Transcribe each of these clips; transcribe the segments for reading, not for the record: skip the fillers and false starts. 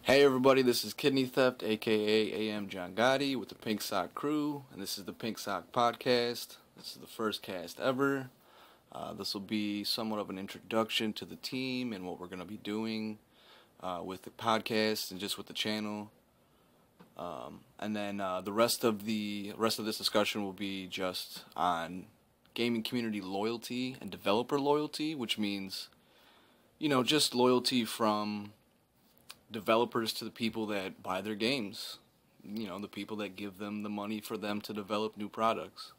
Hey everybody, this is KidneyTheft, aka AM JonGotti with the Pink Sock crew, and this is the Pink Sock Podcast. This is the first cast ever. This will be somewhat of an introduction to the team and what we're going to be doing with the podcast and just with the channel. And then the rest of this discussion will be just on gaming community loyalty and developer loyalty, which means, just loyalty from developers to the people that buy their games, the people that give them the money for them to develop new products,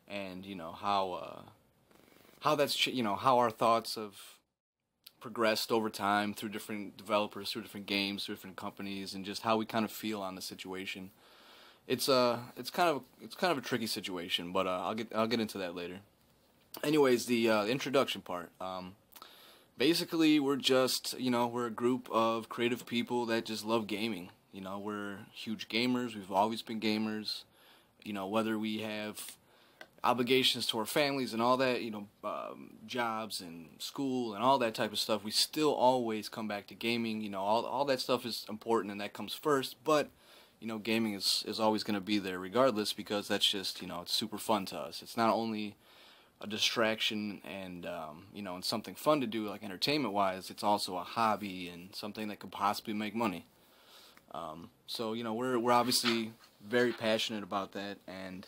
and how that's how our thoughts have progressed over time through different developers, through different games, through different companies, and just how we kind of feel on the situation. It's kind of a tricky situation, but I'll get into that later. Anyways, the introduction part. Basically, we're just, we're a group of creative people that just love gaming. We're huge gamers. We've always been gamers. Whether we have obligations to our families and all that, jobs and school and all that type of stuff, we still always come back to gaming. All that stuff is important and that comes first, but, gaming is always going to be there regardless, because that's just, it's super fun to us. It's not only a distraction and and something fun to do, like entertainment wise, it's also a hobby and something that could possibly make money. So we're obviously very passionate about that, and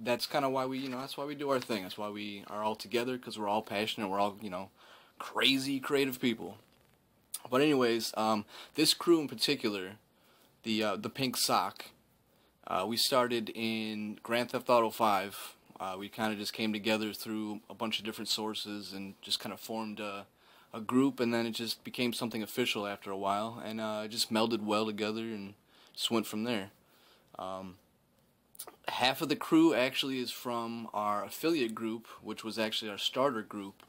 that's kind of why we that's why we do our thing. That's why we are all together, because we're all passionate. We're all crazy creative people. But anyways, this crew in particular, the Pink Sock, we started in Grand Theft Auto 5. We kind of just came together through a bunch of different sources and just kind of formed a group, and then it just became something official after a while, and it just melded well together and just went from there. Half of the crew actually is from our affiliate group, which was actually our starter group,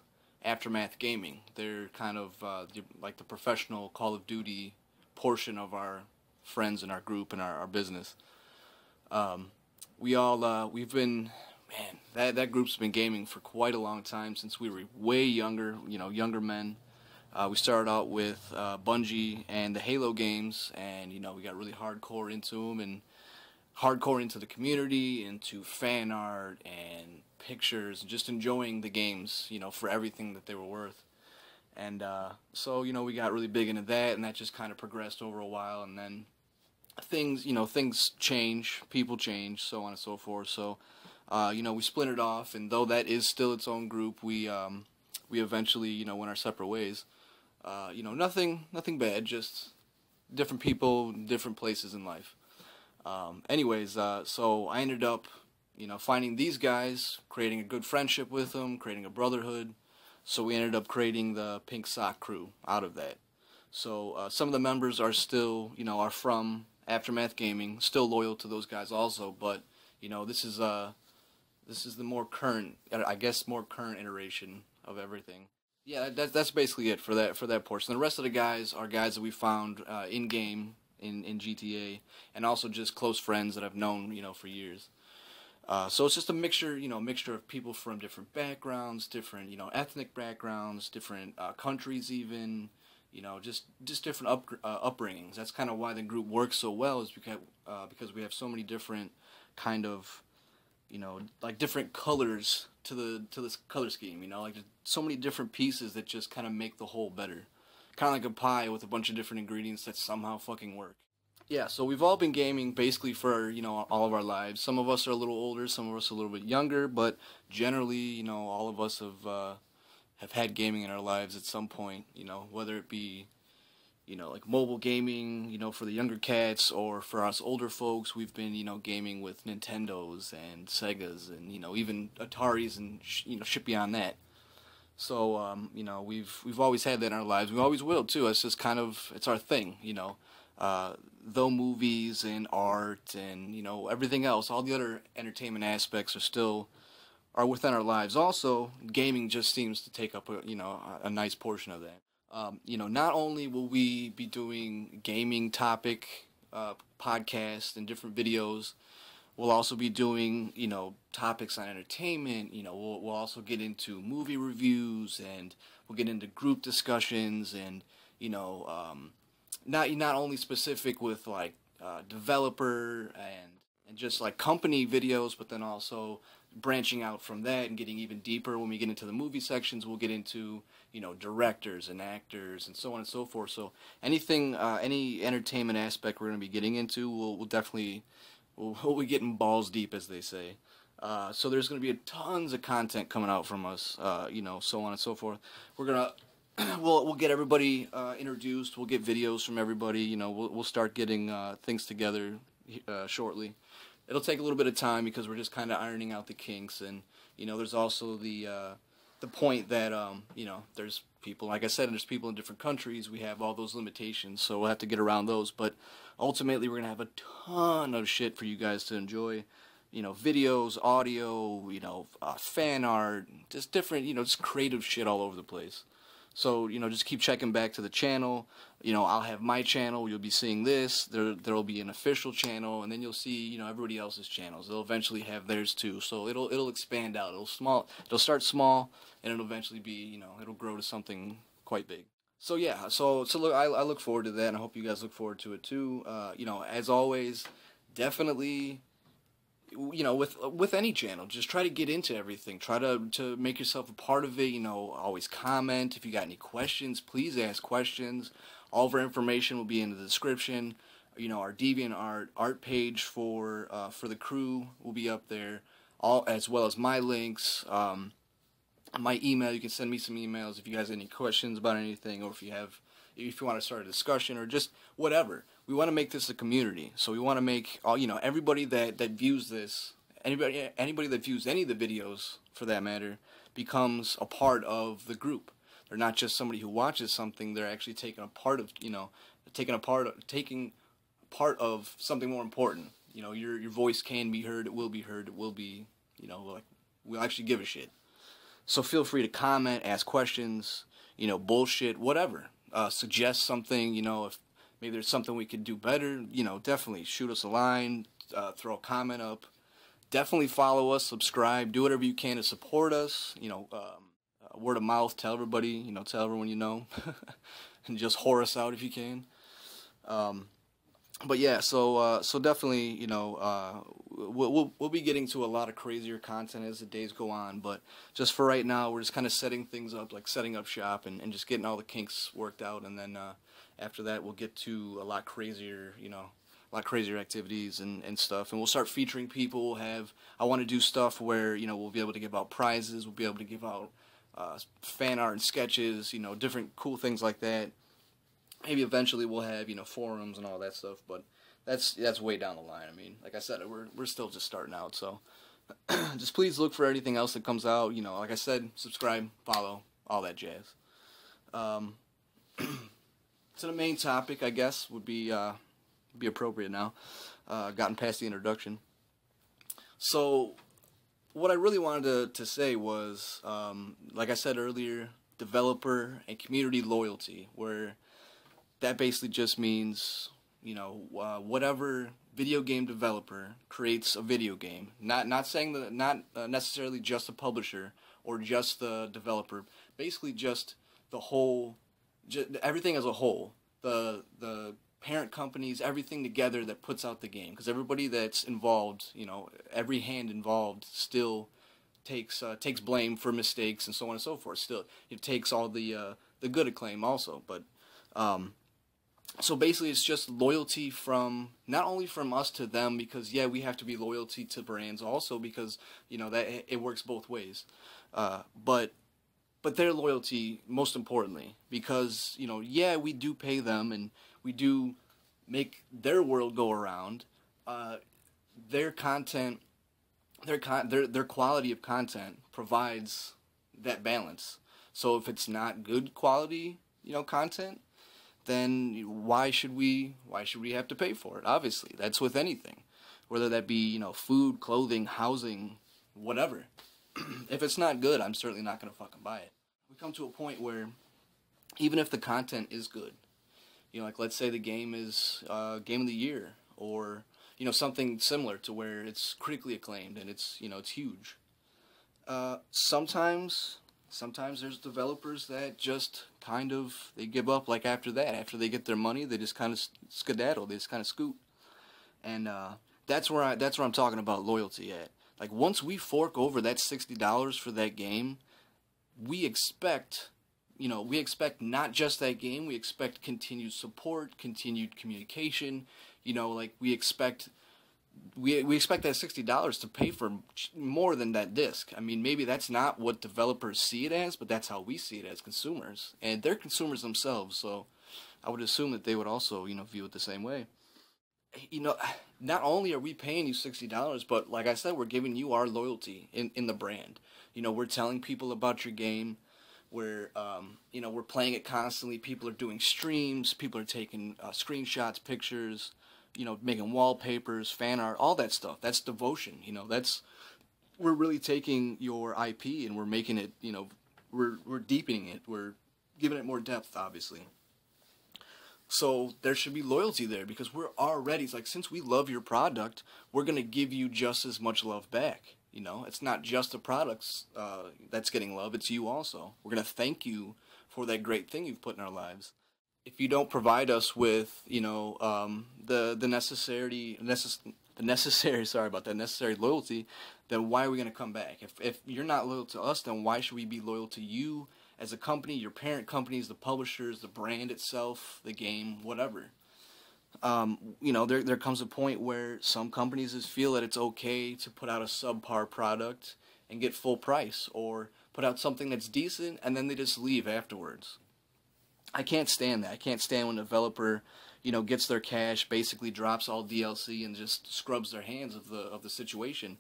Aftermath Gaming. They're kind of like the professional Call of Duty portion of our friends in our group and our business. We've been... Man, that group's been gaming for quite a long time, since we were way younger, younger men. We started out with Bungie and the Halo games, and we got really hardcore into them, and hardcore into the community, into fan art and pictures, and just enjoying the games, for everything that they were worth. And so we got really big into that, and that just kind of progressed over a while, and then things change, people change, so on and so forth. So we splintered off, and though that is still its own group, we eventually went our separate ways. Nothing bad, just different people, different places in life. Anyways, so I ended up finding these guys, creating a good friendship with them, creating a brotherhood. So we ended up creating the Pink Sock crew out of that. So some of the members are still are from Aftermath Gaming, still loyal to those guys also, but this is the more current, I guess, more current iteration of everything. Yeah, that's basically it for that portion. The rest of the guys are guys that we found in game in GTA, and also just close friends that I've known for years. So it's just a mixture of people from different backgrounds, different ethnic backgrounds, different countries even. Just different upbringings. That's kind of why the group works so well, is because we have so many different kind of like different colors to this color scheme. Like so many different pieces that just kind of make the whole better. Kind of like a pie with a bunch of different ingredients that somehow fucking work. Yeah, so we've all been gaming basically for all of our lives. Some of us are a little older, some of us are a little bit younger, but generally all of us have had gaming in our lives at some point, whether it be, like mobile gaming, for the younger cats, or for us older folks, we've been, gaming with Nintendos and Segas and, even Ataris and, shit beyond that. So, we've always had that in our lives. We always will, too. It's just kind of, it's our thing, though movies and art and, everything else, all the other entertainment aspects are within our lives. Also, gaming just seems to take up a nice portion of that. Not only will we be doing gaming topic podcasts and different videos, we'll also be doing topics on entertainment. We'll also get into movie reviews, and we'll get into group discussions, and not only specific with like developer and just like company videos, but then also branching out from that and getting even deeper. When we get into the movie sections, we'll get into, you know, directors and actors and so on and so forth. So anything, any entertainment aspect we're going to be getting into, we'll definitely, we'll be getting balls deep, as they say. So there's going to be tons of content coming out from us, you know, so on and so forth. We're going to we'll get everybody introduced. We'll get videos from everybody. You know, we'll start getting things together shortly. It'll take a little bit of time because we're just kind of ironing out the kinks, and you know, there's also the point that you know, there's people, like I said, there's people in different countries. We have all those limitations, so we'll have to get around those. But ultimately, we're gonna have a ton of shit for you guys to enjoy. You know, videos, audio, you know, fan art, just different, you know, just creative shit all over the place. So, you know, just keep checking back to the channel. You know, I'll have my channel. You'll be seeing this. There'll be an official channel, and then you'll see, you know, everybody else's channels. They'll eventually have theirs too. So it'll expand out. It'll start small, and it'll eventually be, you know, it'll grow to something quite big. So yeah, so look, I look forward to that, and I hope you guys look forward to it too. You know, as always, definitely, you know, with any channel, just try to get into everything. Try to make yourself a part of it. You know, always comment. If you got any questions, please ask questions. All of our information will be in the description. You know, our DeviantArt art page for the crew will be up there, as well as my links, my email. You can send me some emails if you guys have any questions about anything, or if you want to start a discussion, or just whatever. We want to make this a community, so we want to make all, you know, everybody that views this, anybody that views any of the videos, for that matter, becomes a part of the group. They're not just somebody who watches something; they're actually taking a part of, you know, taking part of something more important. You know, your voice can be heard. It will be heard. It will be, you know, like, we'll actually give a shit. So feel free to comment, ask questions, you know, bullshit, whatever. Suggest something, you know, if maybe there's something we could do better, you know, definitely shoot us a line, throw a comment up. Definitely follow us, subscribe, do whatever you can to support us. You know, word of mouth, tell everybody, you know, tell everyone you know, and just whore us out if you can. But yeah, so definitely, you know, we'll be getting to a lot of crazier content as the days go on. But just for right now, we're just kind of setting things up, like setting up shop and just getting all the kinks worked out. And then after that, we'll get to a lot crazier, you know, a lot crazier activities and stuff. And we'll start featuring people. I want to do stuff where, you know, we'll be able to give out prizes. We'll be able to give out fan art and sketches, you know, different cool things like that. Maybe eventually we'll have, you know, forums and all that stuff, but that's way down the line. I mean, like I said, we're still just starting out, so just please look for anything else that comes out. You know, like I said, subscribe, follow, all that jazz. To the main topic, I guess, would be appropriate now. Gotten past the introduction. So what I really wanted to say was, like I said earlier, developer and community loyalty, where that basically just means, you know, whatever video game developer creates a video game, not saying that, not necessarily just the publisher or just the developer, basically just the whole, everything as a whole, the parent companies, everything together that puts out the game, because everybody that's involved, you know, every hand involved still takes blame for mistakes and so on and so forth. Still, it takes all the good acclaim also, but so basically it's just loyalty from, not only from us to them, because yeah, we have to be loyalty to brands also, because, you know, that it works both ways, but their loyalty most importantly, because, you know, yeah, we do pay them and we do make their world go around. Their content, their quality of content provides that balance. So if it's not good quality, you know, content, then why should we have to pay for it? Obviously, that's with anything, whether that be, you know, food, clothing, housing, whatever. If it's not good, I'm certainly not going to fucking buy it. We come to a point where even if the content is good, you know, like let's say the game is game of the year, or, you know, something similar to where it's critically acclaimed and it's, you know, it's huge. Sometimes sometimes there's developers that just kind of, they give up like after that. After they get their money, they just kind of skedaddle, they just kind of scoot. And that's where I'm talking about loyalty at. Like, once we fork over that $60 for that game, we expect, we expect not just that game, we expect continued support, continued communication, like we expect that $60 to pay for more than that disc. I mean, maybe that's not what developers see it as, but that's how we see it as consumers. And they're consumers themselves, so I would assume that they would also, view it the same way. Not only are we paying you $60, but like I said, we're giving you our loyalty in the brand. We're telling people about your game. We're playing it constantly. People are doing streams. People are taking screenshots, pictures, making wallpapers, fan art, all that stuff. That's devotion. We're really taking your IP and we're making it, we're deepening it. We're giving it more depth, obviously. So there should be loyalty there, because we're already, it's like, since we love your product, we're going to give you just as much love back. It's not just the products that's getting love, it's you also. We're going to thank you for that great thing you've put in our lives. If you don't provide us with, the necessary loyalty, then why are we going to come back? If you're not loyal to us, then why should we be loyal to you as a company, your parent companies, the publishers, the brand itself, the game, whatever? There comes a point where some companies just feel that it's okay to put out a subpar product and get full price, or put out something that's decent and then they just leave afterwards. I can't stand that. I can't stand when a developer, gets their cash, basically drops all DLC and just scrubs their hands of the situation,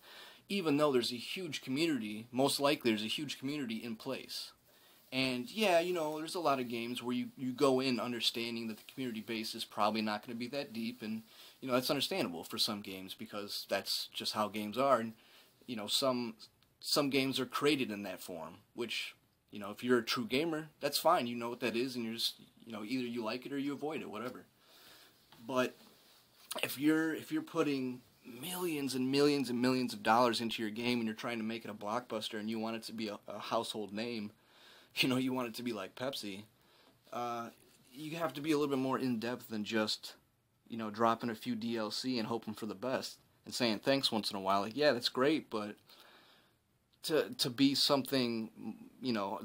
even though there's a huge community. Most likely there's a huge community in place. And yeah, there's a lot of games where you go in understanding that the community base is probably not going to be that deep, and that's understandable for some games, because that's just how games are. And some games are created in that form, which, if you're a true gamer, that's fine. You know what that is, and you're just, either you like it or you avoid it, whatever. But if you're putting millions and millions and millions of dollars into your game and you're trying to make it a blockbuster and you want it to be a household name, you want it to be like Pepsi, you have to be a little bit more in-depth than just, dropping a few DLC and hoping for the best and saying thanks once in a while. Like, yeah, that's great, but to be something,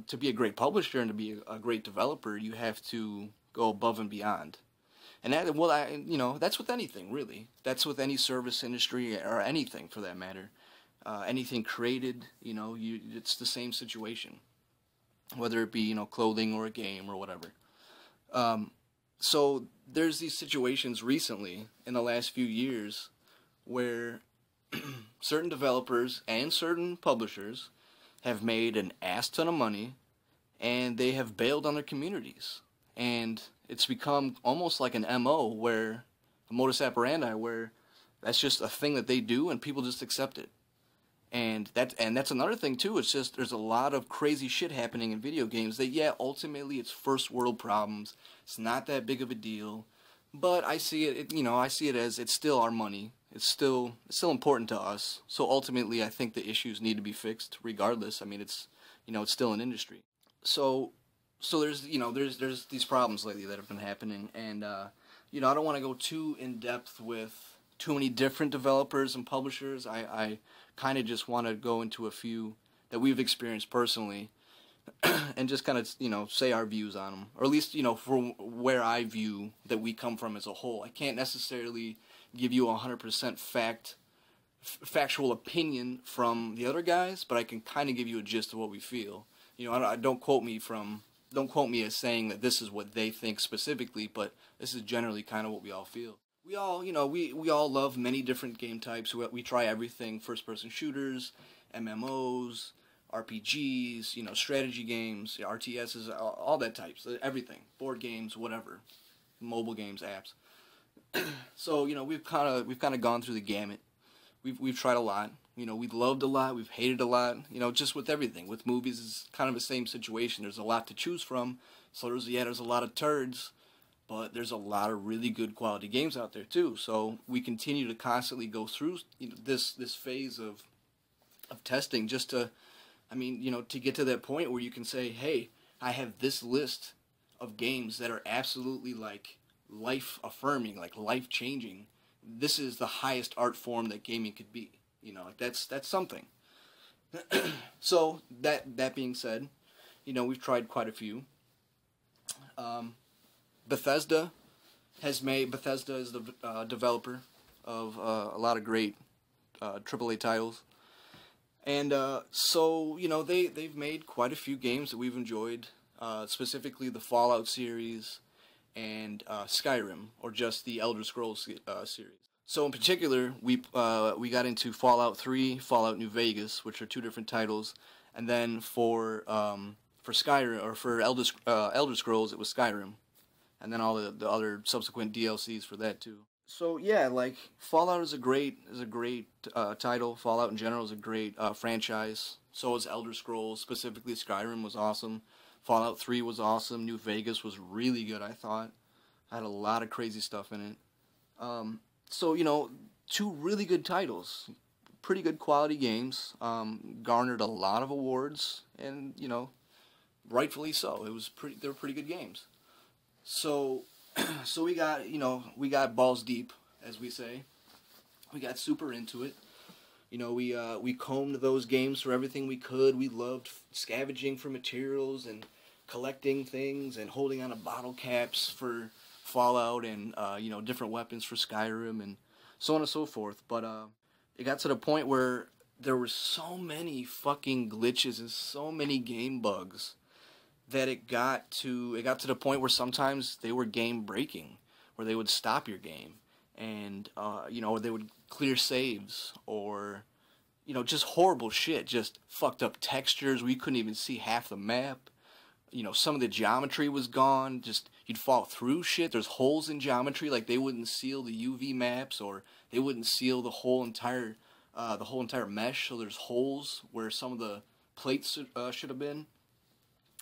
to be a great publisher and to be a great developer, you have to go above and beyond. And that, that's with anything, really. That's with any service industry, or anything for that matter. Anything created, it's the same situation, whether it be, clothing or a game or whatever. So there's these situations recently in the last few years where certain developers and certain publishers have made an ass ton of money, and they have bailed on their communities. And it's become almost like an MO, where a modus operandi, where that's just a thing that they do and people just accept it. And that's another thing too. It's just, there's a lot of crazy shit happening in video games that, yeah, ultimately it's first world problems. It's not that big of a deal, but I see it, I see it as, it's still our money. It's still important to us. So ultimately, I think the issues need to be fixed regardless. I mean, it's, it's still an industry. So there's, there's these problems lately that have been happening, and I don't want to go too in depth with too many different developers and publishers. I kind of just want to go into a few that we've experienced personally, and just kind of, say our views on them, or at least, from where I view that we come from as a whole. I can't necessarily give you a 100% factual opinion from the other guys, but I can kind of give you a gist of what we feel. Don't quote me as saying that this is what they think specifically, but this is generally kind of what we all feel. We all, we all love many different game types. We try everything: first-person shooters, MMOs, RPGs, strategy games, RTSs, all that types, everything, board games, whatever, mobile games, apps. So we've kind of gone through the gamut. We've tried a lot. We've loved a lot. We've hated a lot. Just with everything. With movies, it's kind of the same situation. There's a lot to choose from. So there's a lot of turds, but there's a lot of really good quality games out there too. So we continue to constantly go through this phase of testing, just to, I mean, to get to that point where you can say, hey, I have this list of games that are absolutely like life affirming, like life changing. This is the highest art form that gaming could be. Like that's something. So that being said, we've tried quite a few. Bethesda Bethesda is the developer of a lot of great AAA titles. And so, they've made quite a few games that we've enjoyed, specifically the Fallout series and Skyrim, or just the Elder Scrolls series. So in particular, we got into Fallout 3, Fallout New Vegas, which are two different titles, and then for Skyrim, or for Elder Scrolls, it was Skyrim, and then all the other subsequent DLCs for that too. So yeah, like Fallout is a great title. Fallout in general is a great franchise. So is Elder Scrolls, specifically Skyrim was awesome. Fallout 3 was awesome. New Vegas was really good, I thought. Had a lot of crazy stuff in it. So two really good titles, pretty good quality games. Garnered a lot of awards, and rightfully so. They were pretty good games. So we got balls deep, as we say. We got super into it. We combed those games for everything we could. We loved scavenging for materials and collecting things and holding on to bottle caps for Fallout and different weapons for Skyrim and so on and so forth. But it got to the point where there were so many fucking glitches and so many game bugs that it got to the point where sometimes they were game breaking, where they would stop your game, and or they would clear saves, or just horrible shit, just fucked up textures where you couldn't even see half the map. Some of the geometry was gone. Just you'd fall through shit. There's holes in geometry, like they wouldn't seal the UV maps, or they wouldn't seal the whole entire mesh. So there's holes where some of the plates should have been.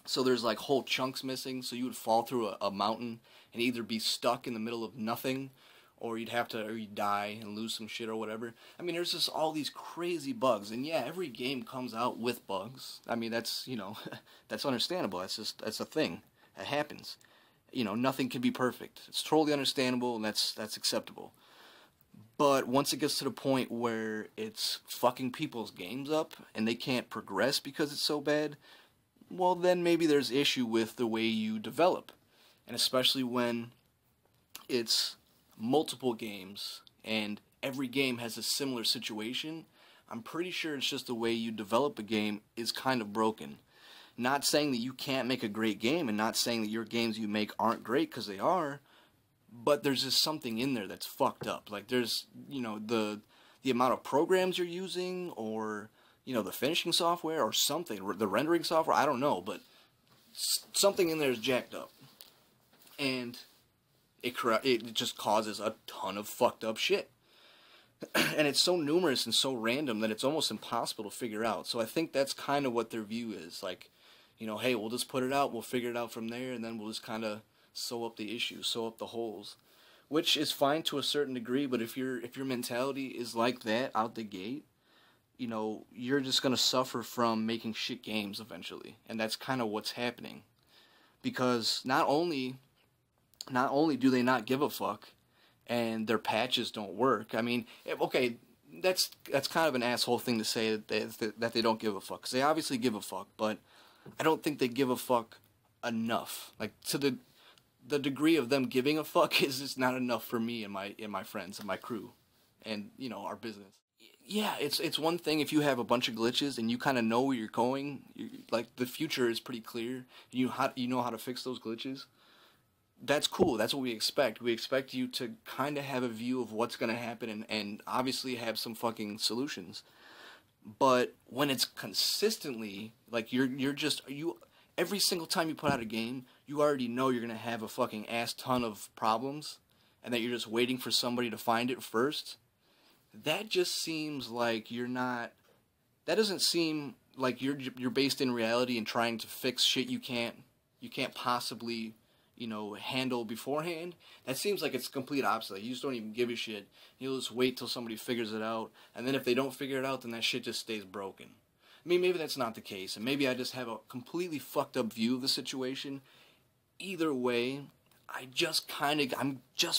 So there's like whole chunks missing, so you would fall through a mountain and either be stuck in the middle of nothing, or you'd die and lose some shit or whatever. I mean, there's just all these crazy bugs, and yeah, every game comes out with bugs. I mean, that's, that's understandable. That's a thing. It happens. Nothing can be perfect. It's totally understandable, and that's acceptable. But once it gets to the point where it's fucking people's games up, and they can't progress because it's so bad, well, then maybe there's issue with the way you develop. And especially when it's multiple games and every game has a similar situation, I'm pretty sure it's just the way you develop a game is kind of broken. Not saying that you can't make a great game, and not saying that your games you make aren't great, because they are, but there's just something in there that's fucked up. Like there's, the amount of programs you're using, or the finishing software, or something, the rendering software, I don't know, but something in there is jacked up. And it just causes a ton of fucked up shit. And it's so numerous and so random that it's almost impossible to figure out. So I think that's kind of what their view is. Like, hey, we'll just put it out, we'll figure it out from there, and then we'll just kind of sew up the issues, sew up the holes. Which is fine to a certain degree, but if your mentality is like that out the gate, you're just going to suffer from making shit games eventually. And that's kind of what's happening. Because not only do they not give a fuck, and their patches don't work. I mean, okay, that's kind of an asshole thing to say, that they don't give a fuck. Because they obviously give a fuck, but I don't think they give a fuck enough. Like, to the degree of them giving a fuck is just not enough for me and my friends and my crew, and our business. Yeah, it's one thing if you have a bunch of glitches and you kind of know where you're going, like the future is pretty clear, you know how to fix those glitches. That's cool. That's what we expect. We expect you to kind of have a view of what's going to happen, and obviously have some fucking solutions. But when it's consistently, like every single time you put out a game, you already know you're going to have a fucking ass ton of problems, and that you're just waiting for somebody to find it first. That just seems like that doesn't seem like you're based in reality and trying to fix shit you can't possibly handle beforehand. That seems like it's complete opposite. You just don't even give a shit. You'll just wait till somebody figures it out, and then if they don't figure it out, then that shit just stays broken. I mean, maybe that's not the case, and maybe I just have a completely fucked up view of the situation. Either way, I'm just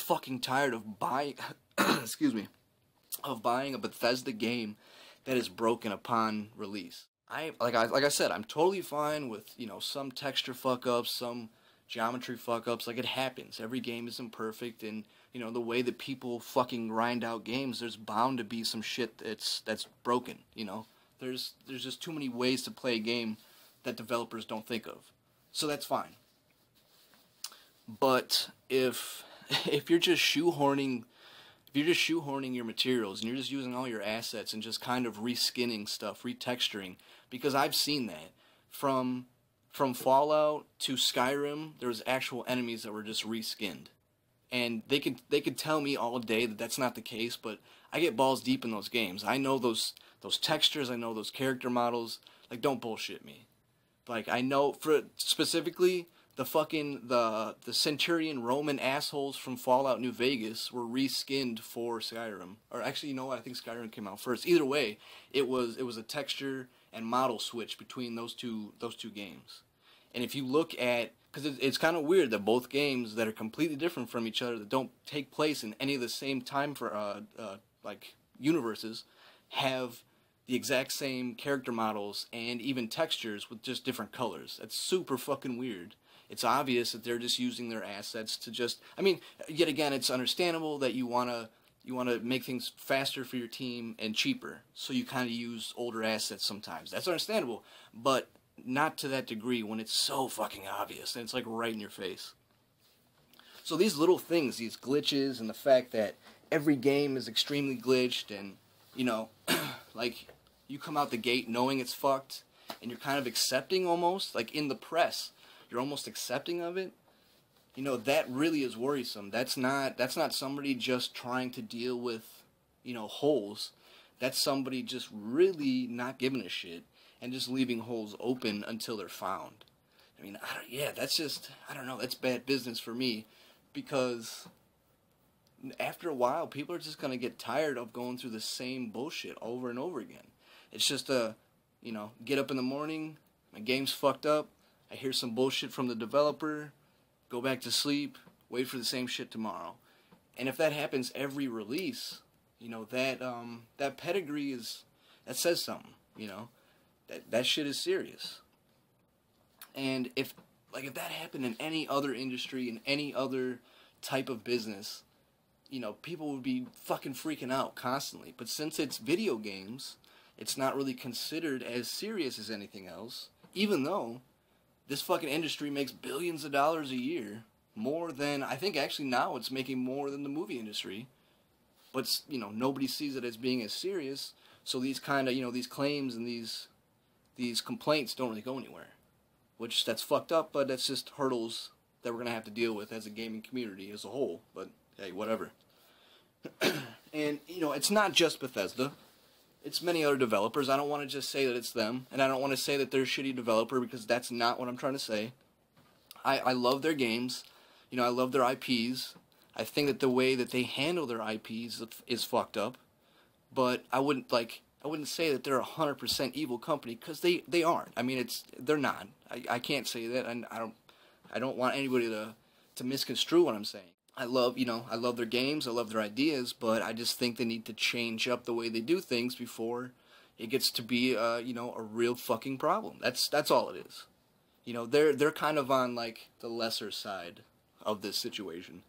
fucking tired of buying, excuse me, of buying a Bethesda game that is broken upon release. Like I said, I'm totally fine with, you know, some texture fuck-ups, some geometry fuck-ups. Like, it happens. Every game isn't perfect, and, you know, the way that people fucking grind out games, there's bound to be some shit that's broken, you know? There's just too many ways to play a game that developers don't think of. So that's fine. But if you're just shoehorning your materials and you're just using all your assets and just kind of reskinning stuff, retexturing, because I've seen that from Fallout to Skyrim, there was actual enemies that were just reskinned, and they could tell me all day that that's not the case, but I get balls deep in those games. I know those textures, I know those character models. Like, don't bullshit me. Like, I know for specifically the Centurion Roman assholes from Fallout New Vegas were reskinned for Skyrim. Or actually, you know what? I think Skyrim came out first. Either way, it was a texture and model switch between those two games. And if you look at, because it's kind of weird that both games that are completely different from each other, that don't take place in any of the same time for like universes, have the exact same character models and even textures with just different colors. That's super fucking weird. It's obvious that they're just using their assets to just, I mean, yet again, it's understandable that you want to make things faster for your team and cheaper, so you kind of use older assets sometimes. That's understandable, but not to that degree when it's so fucking obvious and it's like right in your face. So these little things, these glitches, and the fact that every game is extremely glitched, and, you know, like, you come out the gate knowing it's fucked, and you're kind of accepting almost, like in the press, you're almost accepting of it, you know, that really is worrisome. That's not somebody just trying to deal with, you know, holes. That's somebody just really not giving a shit and just leaving holes open until they're found. I mean, I don't know, that's bad business for me, because after a while, people are just going to get tired of going through the same bullshit over and over again. It's just you know, get up in the morning, my game's fucked up, I hear some bullshit from the developer, go back to sleep, wait for the same shit tomorrow. And if that happens every release, you know, that pedigree that says something, you know. That shit is serious. And if that happened in any other industry, in any other type of business, you know, people would be fucking freaking out constantly. But since it's video games, it's not really considered as serious as anything else, even though this fucking industry makes billions of dollars a year, more than, I think actually now it's making more than the movie industry. But, you know, nobody sees it as being as serious, so these kind of, you know, these claims and these complaints don't really go anywhere. Which, that's fucked up, but that's just hurdles that we're going to have to deal with as a gaming community as a whole. But, hey, whatever. And, you know, it's not just Bethesda. It's many other developers. I don't want to just say that it's them, and I don't want to say that they're a shitty developer, because that's not what I'm trying to say. I love their games. You know, I love their IPs. I think that the way that they handle their IPs is fucked up. But I wouldn't say that they're a 100% evil company, because they aren't. I mean, they're not. I can't say that, and I don't want anybody to misconstrue what I'm saying. I love their games, I love their ideas, but I just think they need to change up the way they do things before it gets to be you know, a real fucking problem. That's all it is. You know, they're kind of on, like, the lesser side of this situation.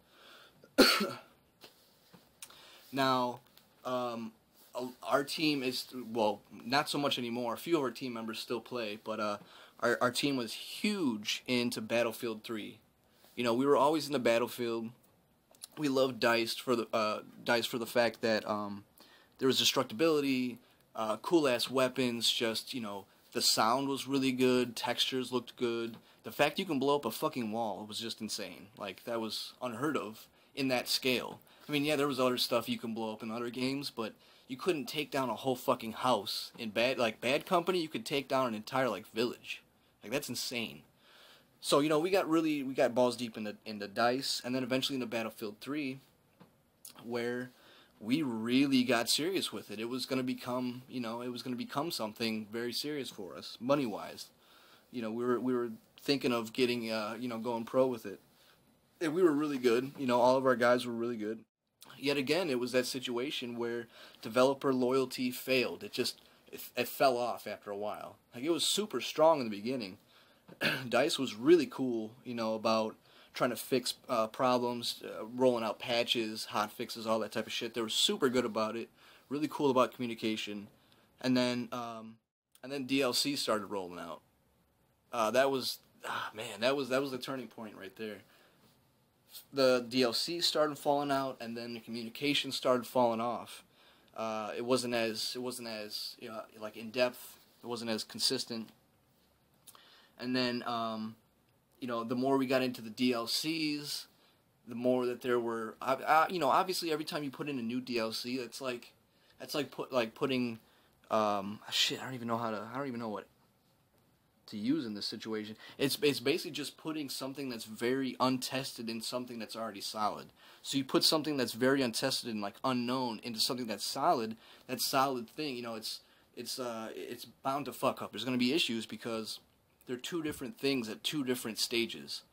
Now, our team is, well, not so much anymore. A few of our team members still play, but our team was huge into Battlefield 3. You know, we were always in the Battlefield. We loved DICE for the fact that there was destructibility, cool-ass weapons, just, you know, the sound was really good, textures looked good. The fact you can blow up a fucking wall was just insane. Like, that was unheard of in that scale. I mean, yeah, there was other stuff you can blow up in other games, but you couldn't take down a whole fucking house. In Bad Company, you could take down an entire, like, village. Like, that's insane. So, you know, we got balls deep into DICE, and then eventually into Battlefield 3, where we really got serious with it. It was going to become, it was going to become something very serious for us, money-wise. We were thinking of getting, going pro with it. And we were really good. All of our guys were really good. Yet again, it was that situation where developer loyalty failed. It fell off after a while. Like, it was super strong in the beginning. DICE was really cool, about trying to fix problems, rolling out patches, hot fixes, all that type of shit. They were super good about it, really cool about communication. And then DLC started rolling out. That was the turning point right there. The DLC started falling out, and then the communication started falling off. It wasn't as like in depth. It wasn't as consistent. And then the more we got into the DLCs, the more that there were. Obviously, every time you put in a new DLC, that's like putting shit. I don't even know what to use in this situation. It's basically just putting something that's very untested in something that's already solid. So you put something that's very untested and like unknown into something that's solid. That solid thing, it's bound to fuck up. There's going to be issues because they're two different things at two different stages.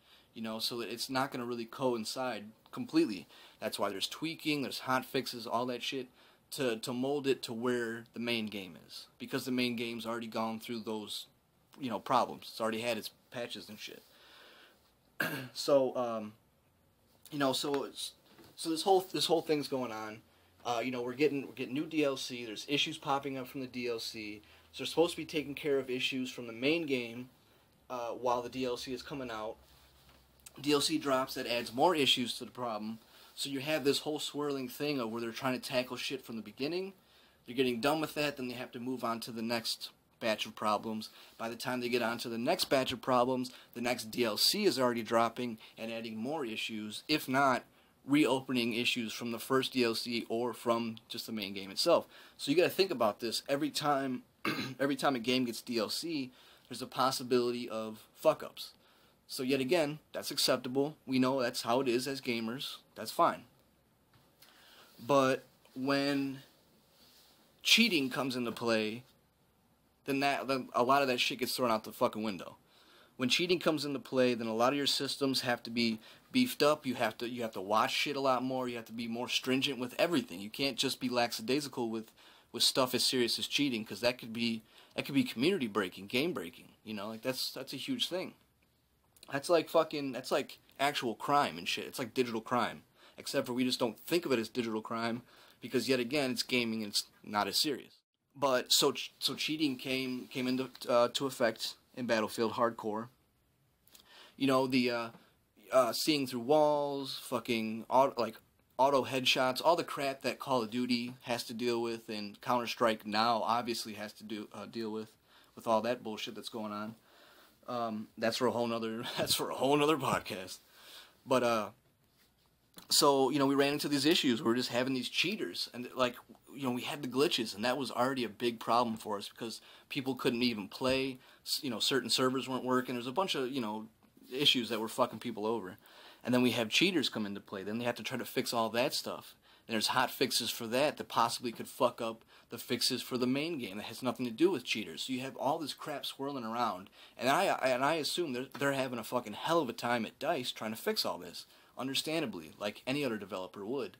So that it's not going to really coincide completely. That's why there's tweaking, there's hot fixes, all that shit to mold it to where the main game is, because the main game's already gone through those problems. It's already had its patches and shit. So this whole thing's going on. We're getting new DLC. There's issues popping up from the DLC. So they're supposed to be taking care of issues from the main game while the DLC is coming out. DLC drops that adds more issues to the problem. So you have this whole swirling thing of where they're trying to tackle shit from the beginning. They're getting done with that, then they have to move on to the next batch of problems. By the time they get on to the next batch of problems, the next DLC is already dropping and adding more issues, if not reopening issues from the first DLC or from just the main game itself. So you got to think about this. Every time a game gets DLC, there's a possibility of fuck-ups. So yet again, that's acceptable. We know that's how it is as gamers. That's fine. But when cheating comes into play, then a lot of that shit gets thrown out the fucking window. When cheating comes into play, then a lot of your systems have to be beefed up. You have to watch shit a lot more. You have to be more stringent with everything. You can't just be lackadaisical with stuff as serious as cheating, because that could be community breaking, game breaking. That's a huge thing. That's like actual crime and shit. It's like digital crime, except for we just don't think of it as digital crime because yet again it's gaming and it's not as serious. But so cheating came into to effect in Battlefield Hardcore. The seeing through walls, fucking auto headshots, all the crap that Call of Duty has to deal with, and Counter-Strike now obviously has to deal with all that bullshit that's going on. That's for a whole nother podcast. But so we ran into these issues. We were just having these cheaters, and we had the glitches, and that was already a big problem for us because people couldn't even play. Certain servers weren't working. There's a bunch of issues that were fucking people over, and then we have cheaters come into play. Then they have to try to fix all that stuff. And there's hot fixes for that possibly could fuck up the fixes for the main game that has nothing to do with cheaters. So you have all this crap swirling around, and I assume they're having a fucking hell of a time at DICE trying to fix all this, understandably, like any other developer would.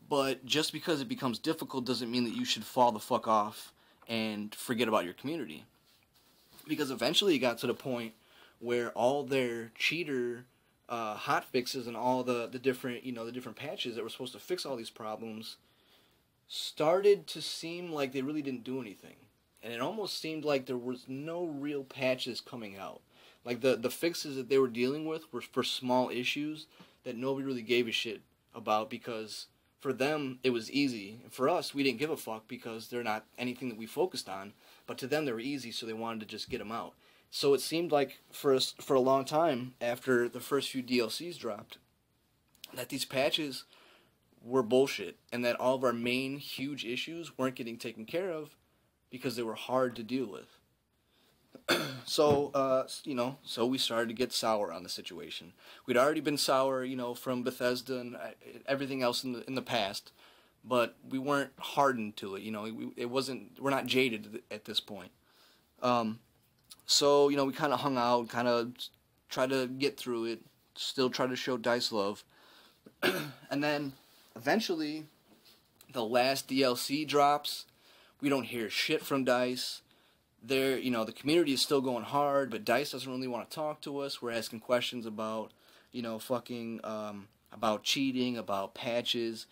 But just because it becomes difficult doesn't mean that you should fall the fuck off and forget about your community. Because eventually it got to the point where all their cheater hot fixes and all the different the different patches that were supposed to fix all these problems started to seem like they really didn't do anything, and it almost seemed like there was no real patches coming out. Like the fixes that they were dealing with were for small issues that nobody really gave a shit about, because for them it was easy. For us, we didn't give a fuck because they're not anything that we focused on, but to them they were easy, so they wanted to just get them out. So it seemed like for a long time after the first few DLCs dropped that these patches were bullshit, and that all of our main huge issues weren't getting taken care of because they were hard to deal with. So we started to get sour on the situation. We'd already been sour, from Bethesda and everything else in the past. but we weren't hardened to it. You know, it wasn't. We're not jaded at this point. So you know, we kind of hung out, kind of tried to get through it, still try to show Dice love, and then eventually, the last DLC drops. We don't hear shit from Dice. You know, the community is still going hard, but Dice doesn't really want to talk to us. We're asking questions about, you know, fucking, about cheating, about patches.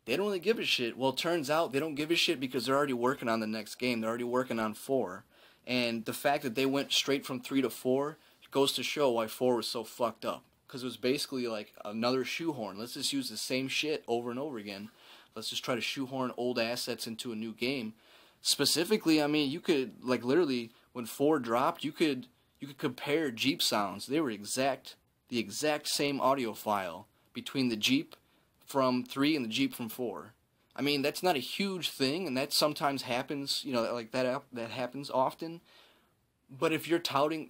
They don't really give a shit. Well, it turns out they don't give a shit because they're already working on the next game. They're already working on 4. And the fact that they went straight from 3 to 4 goes to show why 4 was so fucked up. Because it was basically like another shoehorn. Let's just use the same shit over and over again. Let's just try to shoehorn old assets into a new game. Specifically, I mean, you could, like, literally, when 4 dropped, you could compare Jeep sounds. They were the exact same audio file between the Jeep from 3 and the Jeep from 4. I mean, that's not a huge thing, and that sometimes happens, you know, like that happens often. But if you're toting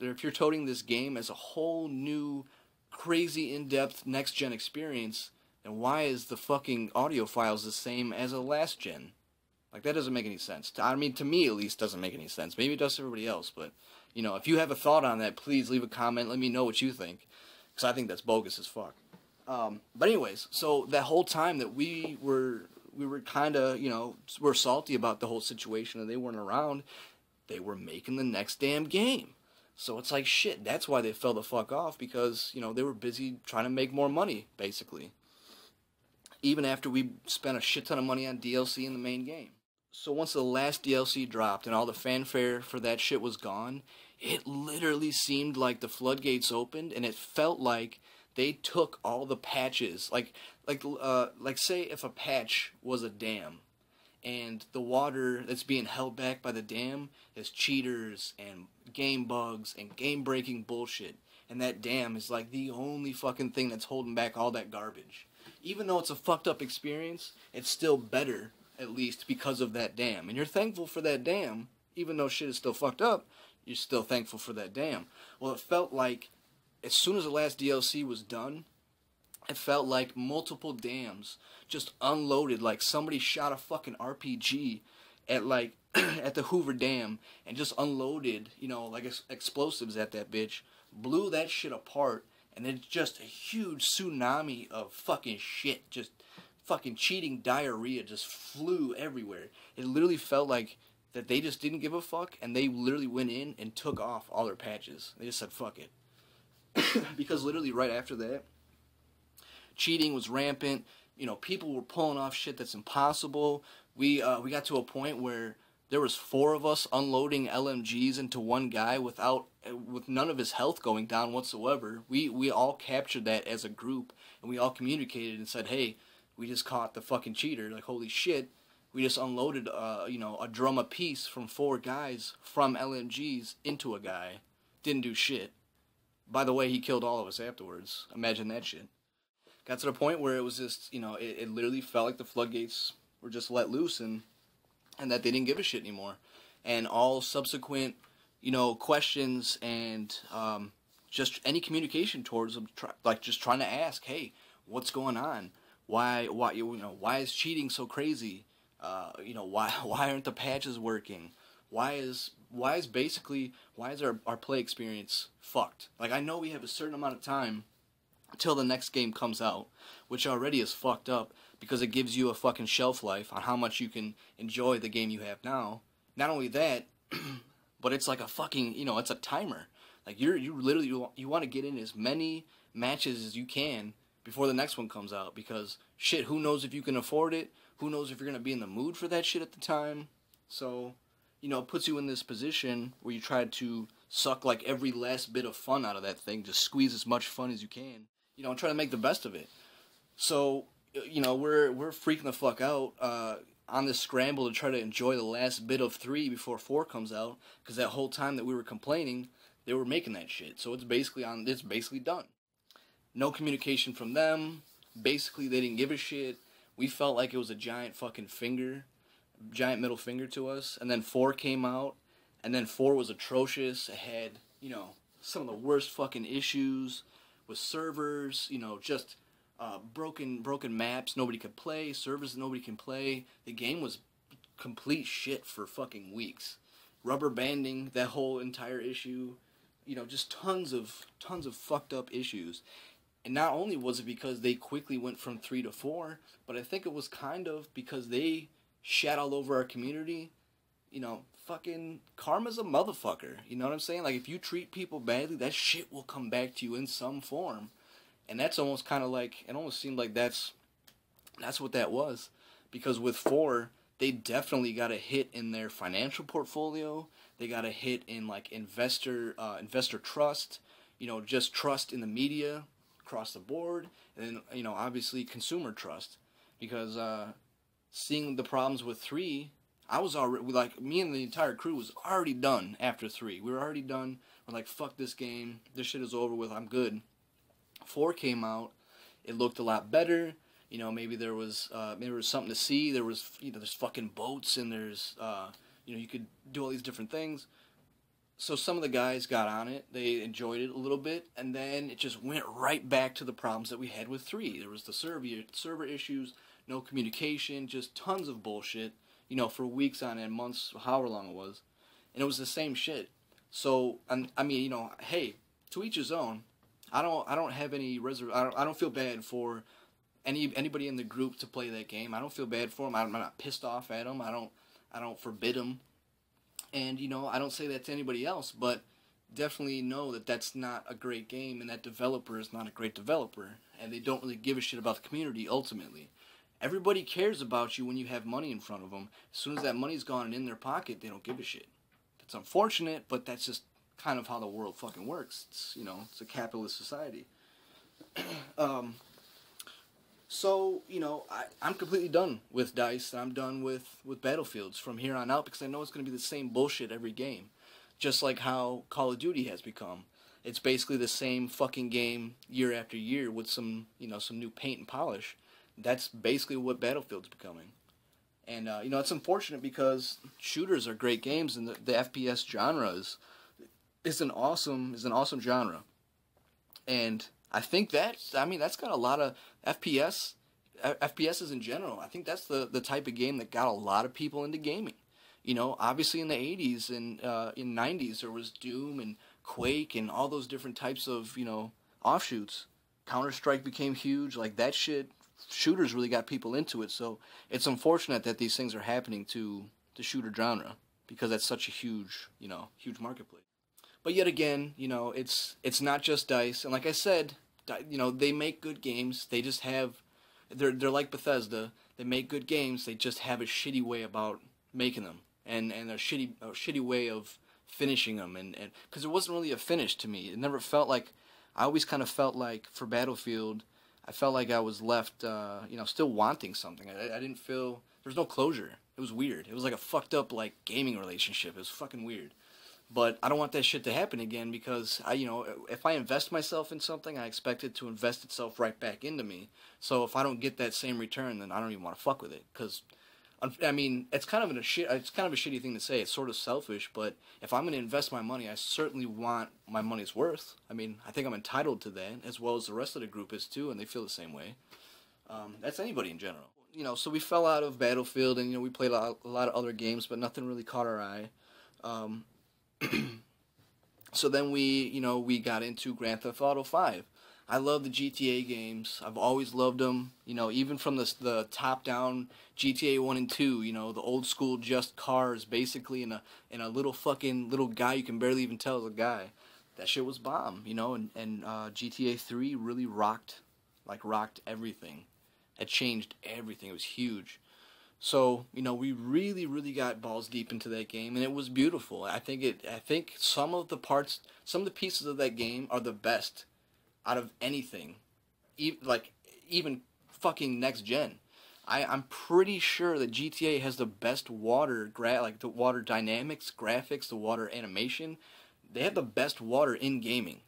this game as a whole new, crazy in-depth next-gen experience, then why is the fucking audio files the same as a last gen? Like, that doesn't make any sense. I mean, to me, at least, doesn't make any sense. Maybe it does to everybody else, but, you know, if you have a thought on that, please leave a comment. Let me know what you think, because I think that's bogus as fuck. But anyways, so that whole time that we were kind of, you know, we're salty about the whole situation and they weren't around, they were making the next damn game. So it's like, shit, that's why they fell the fuck off, because, you know, they were busy trying to make more money, basically. Even after we spent a shit ton of money on DLC in the main game. So once the last DLC dropped and all the fanfare for that shit was gone, it literally seemed like the floodgates opened, and it felt like they took all the patches, like say if a patch was a dam, and the water that's being held back by the dam is cheaters and game bugs and game-breaking bullshit, and that dam is like the only fucking thing that's holding back all that garbage. Even though it's a fucked up experience, it's still better, at least, because of that dam. And you're thankful for that dam, even though shit is still fucked up, you're still thankful for that dam. Well, it felt like, as soon as the last DLC was done, it felt like multiple dams just unloaded, like somebody shot a fucking RPG at, like, at the Hoover Dam, and just unloaded, you know, like explosives at that bitch, blew that shit apart, and then just a huge tsunami of fucking shit, just fucking cheating diarrhea just flew everywhere. It literally felt like that they just didn't give a fuck, and they literally went in and took off all their patches. They just said, fuck it. Because literally right after that, cheating was rampant. You know, people were pulling off shit that's impossible. We got to a point where there was 4 of us unloading LMGs into one guy with none of his health going down whatsoever. We all captured that as a group, and we all communicated and said, hey, we just caught the fucking cheater. Like, holy shit, we just unloaded you know, a drum apiece from 4 guys from LMGs into a guy. Didn't do shit. By the way, he killed all of us afterwards. Imagine that shit. Got to the point where it was just, you know, it literally felt like the floodgates were just let loose, and that they didn't give a shit anymore. And all subsequent, you know, questions and just any communication towards them, like just trying to ask, hey, what's going on? Why is cheating so crazy? You know, why aren't the patches working? Why is our play experience fucked? Like, I know we have a certain amount of time until the next game comes out, which already is fucked up, because it gives you a fucking shelf life on how much you can enjoy the game you have now. Not only that, but it's like a fucking, you know, it's a timer. Like, you literally want to get in as many matches as you can before the next one comes out, because shit, who knows if you can afford it? Who knows if you're going to be in the mood for that shit at the time? So, you know, it puts you in this position where you try to suck like every last bit of fun out of that thing, just squeeze as much fun as you can, you know, and try to make the best of it. So, you know, we're freaking the fuck out on this scramble to try to enjoy the last bit of 3 before 4 comes out, because that whole time that we were complaining, they were making that shit. So it's basically done. No communication from them. Basically, they didn't give a shit. We felt like it was a giant fucking giant middle finger to us. And then 4 came out, and then 4 was atrocious. It had, you know, some of the worst fucking issues with servers, you know, just broken maps nobody could play, servers that nobody can play. The game was complete shit for fucking weeks. Rubber banding, that whole entire issue, just tons of fucked up issues. And not only was it because they quickly went from 3 to 4, but I think it was kind of because they shat all over our community. Fucking karma's a motherfucker. You know what I'm saying? Like, if you treat people badly, that shit will come back to you in some form. And that's almost kind of like, it almost seemed like that's what that was. Because with 4, they definitely got a hit in their financial portfolio. They got a hit in, like, investor trust. Just trust in the media across the board. And then, obviously consumer trust. Because seeing the problems with 3, I was already, like, me and the entire crew was already done after 3. We were already done. We're like, fuck this game. This shit is over with. I'm good. 4 came out. It looked a lot better. Maybe there was something to see. There was, there's fucking boats, and there's, you could do all these different things. So some of the guys got on it. They enjoyed it a little bit, and then it just went right back to the problems that we had with 3. There was the server issues, no communication, just tons of bullshit. For weeks on end, months, however long it was. And it was the same shit. So, I mean, hey, to each his own. I don't have any I don't feel bad for anybody in the group to play that game. I don't feel bad for them. I'm not pissed off at them. I don't forbid them. And, I don't say that to anybody else, but definitely know that that's not a great game, and that developer is not a great developer. And they don't really give a shit about the community, ultimately. Everybody cares about you when you have money in front of them. As soon as that money's gone and in their pocket, they don't give a shit. That's unfortunate, but that's just kind of how the world fucking works. It's, it's a capitalist society. So, I'm completely done with DICE, and I'm done with Battlefields from here on out, because I know it's going to be the same bullshit every game. Just like how Call of Duty has become. It's basically the same fucking game year after year with some, some new paint and polish. That's basically what Battlefield's becoming. And, it's unfortunate because shooters are great games, and the FPS genre is an awesome genre. And I think that's got a lot of FPSs in general. I think that's the type of game that got a lot of people into gaming. Obviously in the 80s and in 90s there was Doom and Quake and all those different types of, offshoots. Counter-Strike became huge, like that shit. Shooters really got people into it, so it's unfortunate that these things are happening to the shooter genre, because that's such a huge, huge marketplace. But yet again, it's not just DICE, and like I said, they make good games. They just have, they're like Bethesda. They make good games. They just have a shitty way about making them, and a shitty way of finishing them, and because it wasn't really a finish to me. It never felt like, I always kind of felt like for Battlefield, I felt like I was left, still wanting something. I didn't feel, there was no closure. It was weird. It was like a fucked up, like, gaming relationship. It was fucking weird. But I don't want that shit to happen again, because, if I invest myself in something, I expect it to invest itself right back into me. So if I don't get that same return, then I don't even want to fuck with it. Because, it's kind of a shitty thing to say. It's sort of selfish, but if I'm going to invest my money, I certainly want my money's worth. I think I'm entitled to that, as well as the rest of the group is too, and they feel the same way. That's anybody in general. So we fell out of Battlefield, and, we played a lot of other games, but nothing really caught our eye. So then we got into Grand Theft Auto 5. I love the GTA games. I've always loved them. Even from the top-down GTA 1 and 2. The old school just cars, basically, in a little guy you can barely even tell is a guy. That shit was bomb. And GTA 3 really rocked everything. It changed everything. It was huge. So, we really, really got balls deep into that game, and it was beautiful. I think some of the pieces of that game are the best out of anything, even fucking next gen. I'm pretty sure that GTA has the best water the water dynamics, graphics, the water animation. They have the best water in gaming.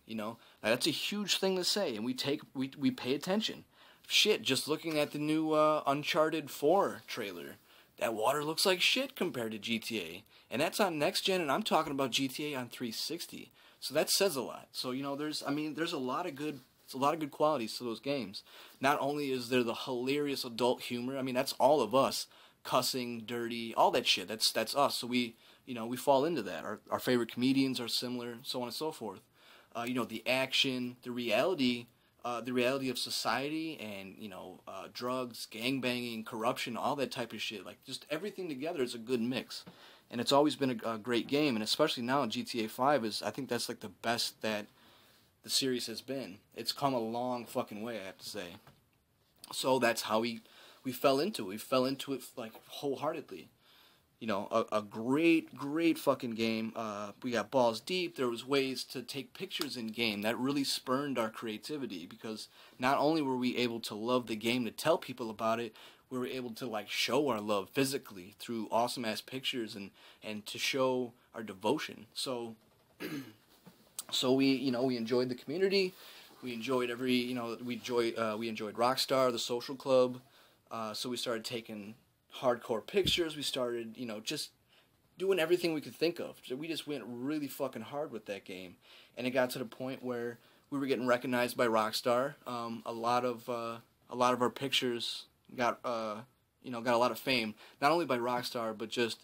That's a huge thing to say, and we pay attention. Shit, just looking at the new Uncharted 4 trailer, that water looks like shit compared to GTA. And that's on next gen, and I'm talking about GTA on 360. So that says a lot. So, there's a lot of good It's a lot of good qualities to those games. Not only is there the hilarious adult humor, I mean, that's all of us, cussing, dirty, all that shit. That's us. So we fall into that. Our favorite comedians are similar, so on and so forth. The action, the reality of society, and drugs, gangbanging, corruption, all that type of shit. Like, just everything together is a good mix, and it's always been a great game. And especially now in GTA 5 I think that's like the best that the series has been. It's come a long fucking way, I have to say. So that's how we fell into it. We fell into it like wholeheartedly. A great fucking game. We got balls deep. There was ways to take pictures in game that really spurned our creativity, because not only were we able to love the game to tell people about it, we were able to like show our love physically through awesome ass pictures and to show our devotion. So we enjoyed the community. We enjoyed we enjoyed Rockstar, the social club. So we started taking hardcore pictures. We started, just doing everything we could think of. So we just went really fucking hard with that game, and it got to the point where we were getting recognized by Rockstar. A lot of our pictures got a lot of fame, not only by Rockstar, but just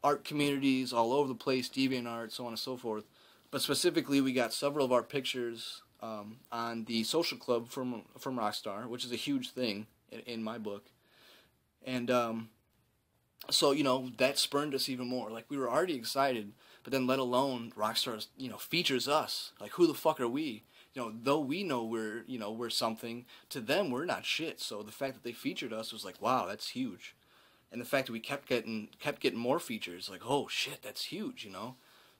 art communities all over the place, DeviantArt, so on and so forth. But specifically, we got several of our pictures on the social club from Rockstar, which is a huge thing in my book. And so that spurned us even more. Like, we were already excited, but then let alone Rockstar features us. Like, who the fuck are we? Though we know we're something, to them we're not shit. So the fact that they featured us was like, wow, that's huge. And the fact that we kept getting more features, like, oh shit, that's huge.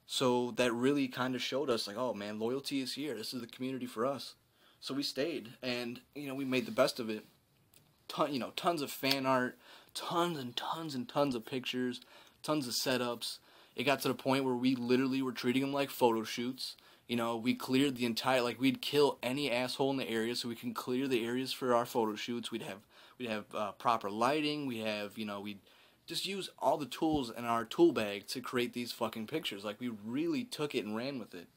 So that really kind of showed us, like, oh man, loyalty is here. This is the community for us. So we stayed, and we made the best of it. Tons of fan art, tons and tons and tons of pictures, tons of setups. It got to the point where we literally were treating them like photo shoots. We cleared the entire, like, we'd kill any asshole in the area so we can clear the areas for our photo shoots. We'd have proper lighting. We'd just use all the tools in our tool bag to create these fucking pictures. Like, we really took it and ran with it.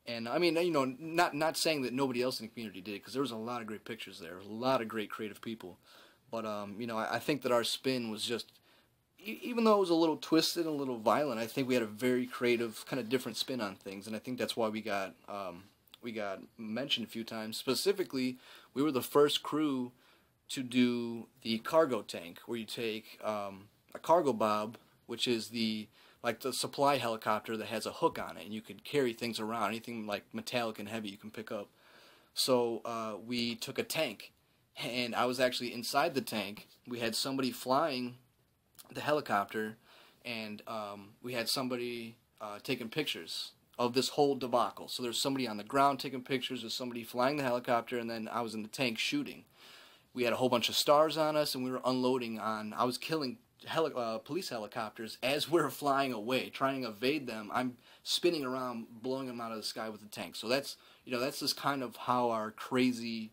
And I mean, not saying that nobody else in the community did, because there was a lot of great pictures there, a lot of great creative people. But I think that our spin was just, even though it was a little twisted and a little violent, I think we had a very creative, kind of different spin on things, and I think that's why we got mentioned a few times. Specifically, we were the first crew to do the cargo tank, where you take a cargo bob, which is the supply helicopter that has a hook on it, and you could carry things around, anything like metallic and heavy you can pick up. So we took a tank, and I was actually inside the tank. We had somebody flying the helicopter, and we had somebody taking pictures of this whole debacle. So there's somebody on the ground taking pictures, there's somebody flying the helicopter, and then I was in the tank shooting. We had a whole bunch of stars on us, and we were unloading on, I was killing police helicopters as we're flying away, trying to evade them. I'm spinning around, blowing them out of the sky with the tank. So that's just kind of how our crazy,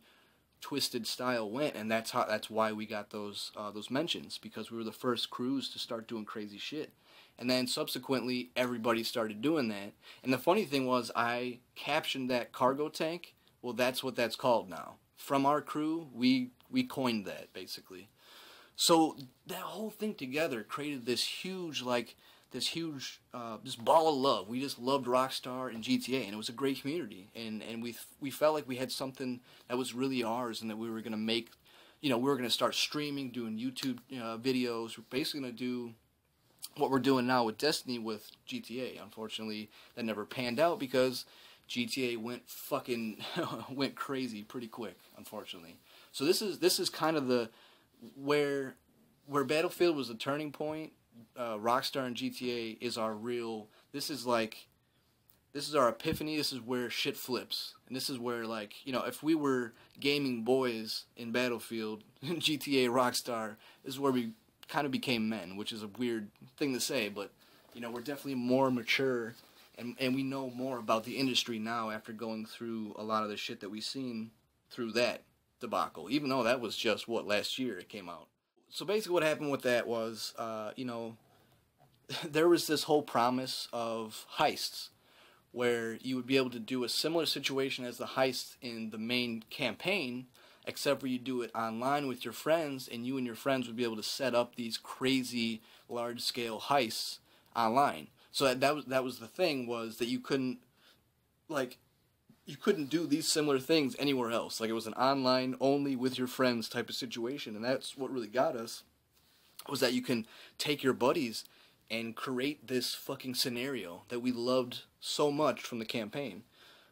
twisted style went, and that's why we got those mentions, because we were the first crews to start doing crazy shit. And then subsequently, everybody started doing that. And the funny thing was, I captioned that cargo tank. Well, that's what that's called now. From our crew, we coined that, basically. So that whole thing together created this huge, this ball of love. We just loved Rockstar and GTA, and it was a great community. And we felt like we had something that was really ours, and that we were going to make, we were going to start streaming, doing YouTube videos. We're basically going to do what we're doing now with Destiny with GTA. Unfortunately, that never panned out because GTA went crazy pretty quick, unfortunately. So this is kind of where Battlefield was the turning point. Rockstar and GTA is our real. This is our epiphany. This is where shit flips, and this is where, if we were gaming boys in Battlefield, GTA, Rockstar, this is where we kind of became men, which is a weird thing to say, but we're definitely more mature, and we know more about the industry now after going through a lot of the shit that we've seen through that debacle, even though that was just, last year it came out. So basically what happened with that was, there was this whole promise of heists, where you would be able to do a similar situation as the heist in the main campaign, except for you do it online with your friends, and you and your friends would be able to set up these crazy large-scale heists online. So that was the thing, was that you couldn't do these similar things anywhere else. Like, it was an online only with your friends type of situation, and that's what really got us, was that you can take your buddies and create this fucking scenario that we loved so much from the campaign.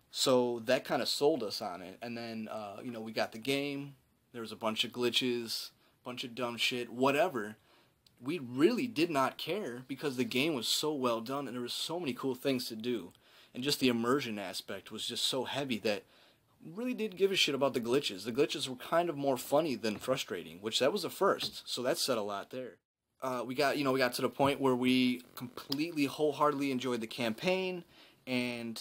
So that kind of sold us on it. And then, we got the game. There was a bunch of glitches, bunch of dumb shit, whatever. We really did not care because the game was so well done and there was so many cool things to do. And just the immersion aspect was just so heavy that we really didn't give a shit about the glitches. The glitches were kind of more funny than frustrating, which that was a first. So that said a lot there. We got to the point where we completely wholeheartedly enjoyed the campaign, and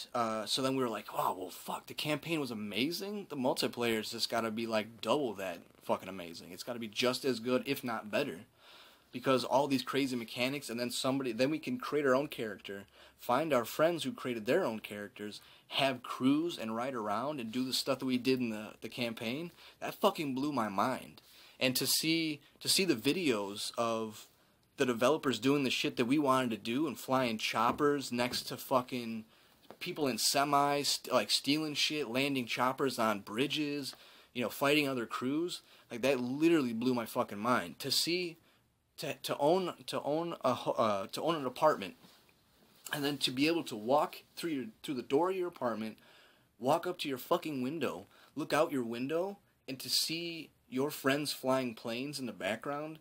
so then we were like, oh, well, fuck, the campaign was amazing. The multiplayer's just got to be like double that fucking amazing. It's got to be just as good, if not better, because all these crazy mechanics, and then we can create our own character, find our friends who created their own characters, have crews and ride around and do the stuff that we did in the campaign. That fucking blew my mind. And to see the videos of the developers doing the shit that we wanted to do and flying choppers next to fucking people in semis, like stealing shit, landing choppers on bridges, fighting other crews, like that literally blew my fucking mind. To own an apartment, and then to be able to walk through the door of your apartment, walk up to your fucking window, look out your window, and to see your friends flying planes in the background,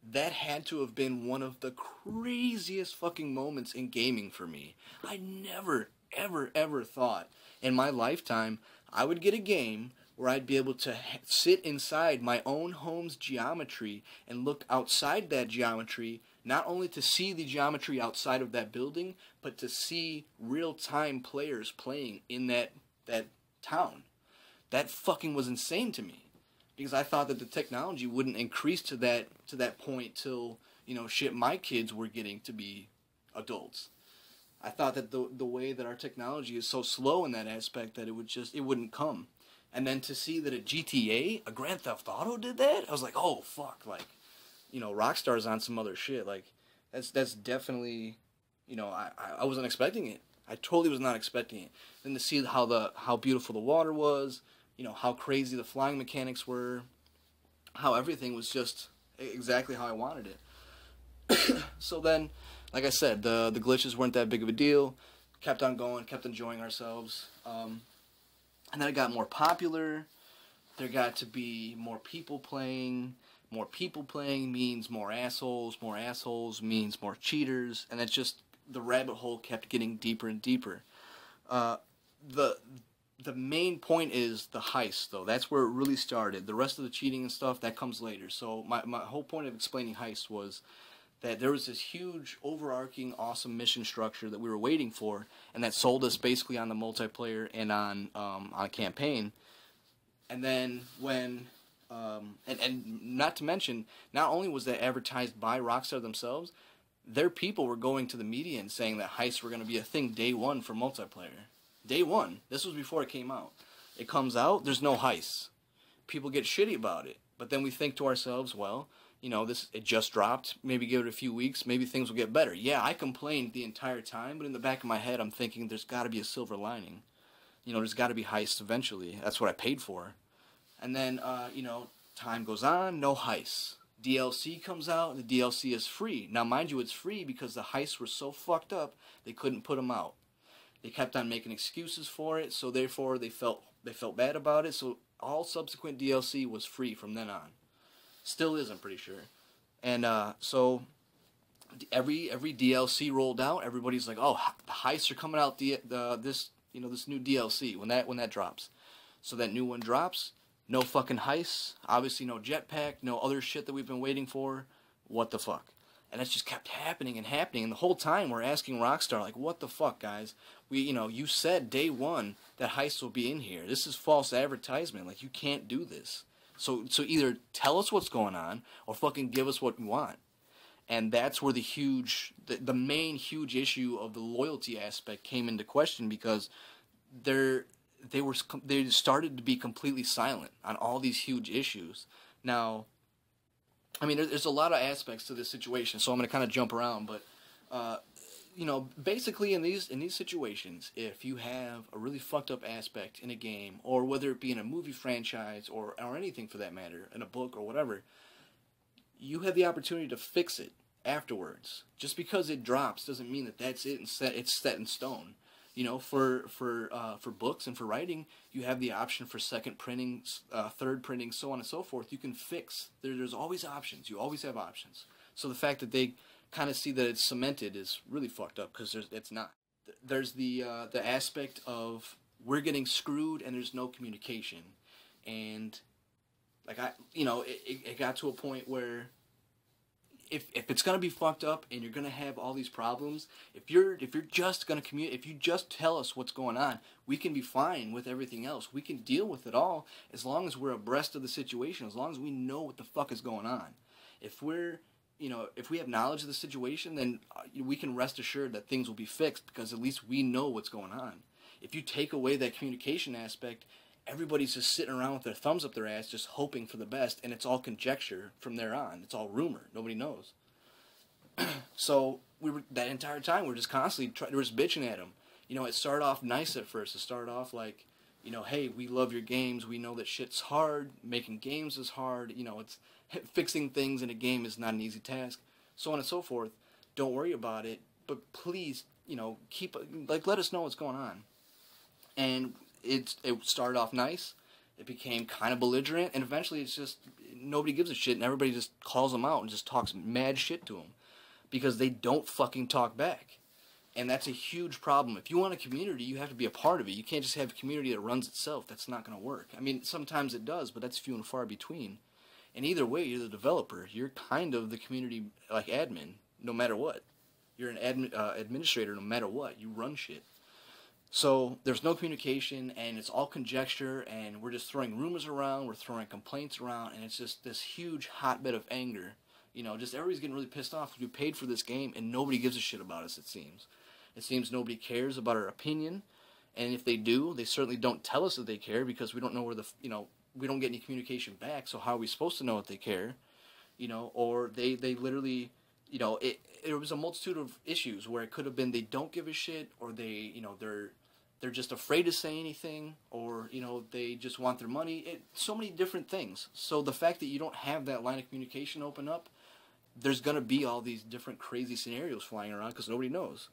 that had to have been one of the craziest fucking moments in gaming for me. I never, ever, ever thought in my lifetime I would get a game where I'd be able to sit inside my own home's geometry and look outside that geometry, not only to see the geometry outside of that building, but to see real-time players playing in that town. That fucking was insane to me. Because I thought that the technology wouldn't increase to that point till, my kids were getting to be adults. I thought that the way that our technology is so slow in that aspect that it wouldn't come. And then to see that a GTA, a Grand Theft Auto did that, I was like, oh fuck, like, Rockstar's on some other shit. Like, that's definitely, I wasn't expecting it. I totally was not expecting it. Then to see how beautiful the water was, how crazy the flying mechanics were, how everything was just exactly how I wanted it. So then, like I said, the glitches weren't that big of a deal. Kept on going, kept enjoying ourselves. And then it got more popular. There got to be more people playing. More people playing means more assholes. More assholes means more cheaters. And that's just, the rabbit hole kept getting deeper and deeper. The main point is the heist, though. That's where it really started. The rest of the cheating and stuff, that comes later. So my whole point of explaining heist was that there was this huge, overarching, awesome mission structure that we were waiting for, and that sold us basically on the multiplayer and on a campaign. And then when, and not to mention, not only was that advertised by Rockstar themselves, their people were going to the media and saying that heists were going to be a thing day one for multiplayer. Day one. This was before it came out. It comes out, there's no heists. People get shitty about it. But then we think to ourselves, well, it just dropped. Maybe give it a few weeks. Maybe things will get better. Yeah, I complained the entire time, but in the back of my head, I'm thinking there's got to be a silver lining. There's got to be heists eventually. That's what I paid for. And then, time goes on, no heists. DLC comes out, and the DLC is free. Now, mind you, it's free because the heists were so fucked up, they couldn't put them out. They kept on making excuses for it, so therefore they felt bad about it. So all subsequent DLC was free from then on. Still is, I'm pretty sure. And so every DLC rolled out, everybody's like, "Oh, the heists are coming out. This new DLC when that drops." So that new one drops. No fucking heists. Obviously, no jetpack. No other shit that we've been waiting for. What the fuck? And it just kept happening and happening. And the whole time we're asking Rockstar, like, what the fuck, guys? You said day one that heists will be in here. This is false advertisement. Like, you can't do this. So either tell us what's going on or fucking give us what we want. And that's where the main huge issue of the loyalty aspect came into question, because they started to be completely silent on all these huge issues. Now, I mean, there's a lot of aspects to this situation, so I'm going to kind of jump around, but basically in these situations, if you have a really fucked up aspect in a game, or whether it be in a movie franchise or anything for that matter, in a book or whatever, you have the opportunity to fix it afterwards. Just because it drops doesn't mean that that's it and it's set in stone. For books and for writing, you have the option for second printing, third printing, so on and so forth. You can fix. There's always options. You always have options. So the fact that they kind of see that it's cemented is really fucked up, because it's not. There's the aspect of we're getting screwed and there's no communication, and like it got to a point where if it's gonna be fucked up and you're gonna have all these problems, if you're just gonna communicate, if you just tell us what's going on, we can be fine with everything else. We can deal with it all as long as we're abreast of the situation, as long as we know what the fuck is going on. If we have knowledge of the situation, then we can rest assured that things will be fixed, because at least we know what's going on. If you take away that communication aspect, everybody's just sitting around with their thumbs up their ass, just hoping for the best, and it's all conjecture from there on. It's all rumor. Nobody knows. So that entire time we're just constantly we're just bitching at them. It started off nice at first. It started off like, hey, we love your games. We know that shit's hard. Making games is hard. It's fixing things in a game is not an easy task. So on and so forth. Don't worry about it. But please, let us know what's going on. And it started off nice. It became kind of belligerent, and eventually it's just nobody gives a shit, and everybody just calls them out and just talks mad shit to them, because they don't fucking talk back. And that's a huge problem. If you want a community, you have to be a part of it. You can't just have a community that runs itself. That's not going to work. I mean, sometimes it does, but that's few and far between. And either way, you're the developer. You're kind of the community, like admin, no matter what. You're an administrator no matter what. You run shit. So there's no communication, and it's all conjecture, and we're just throwing rumors around, we're throwing complaints around, and it's just this huge hotbed of anger. Just everybody's getting really pissed off because we paid for this game, and nobody gives a shit about us, it seems. It seems nobody cares about our opinion, and if they do, they certainly don't tell us that they care, because we don't know where we don't get any communication back, so how are we supposed to know that they care? Or they literally, it was a multitude of issues where it could have been they don't give a shit, or they're just afraid to say anything, or they just want their money. So many different things. So the fact that you don't have that line of communication open up, there's gonna be all these different crazy scenarios flying around, because nobody knows.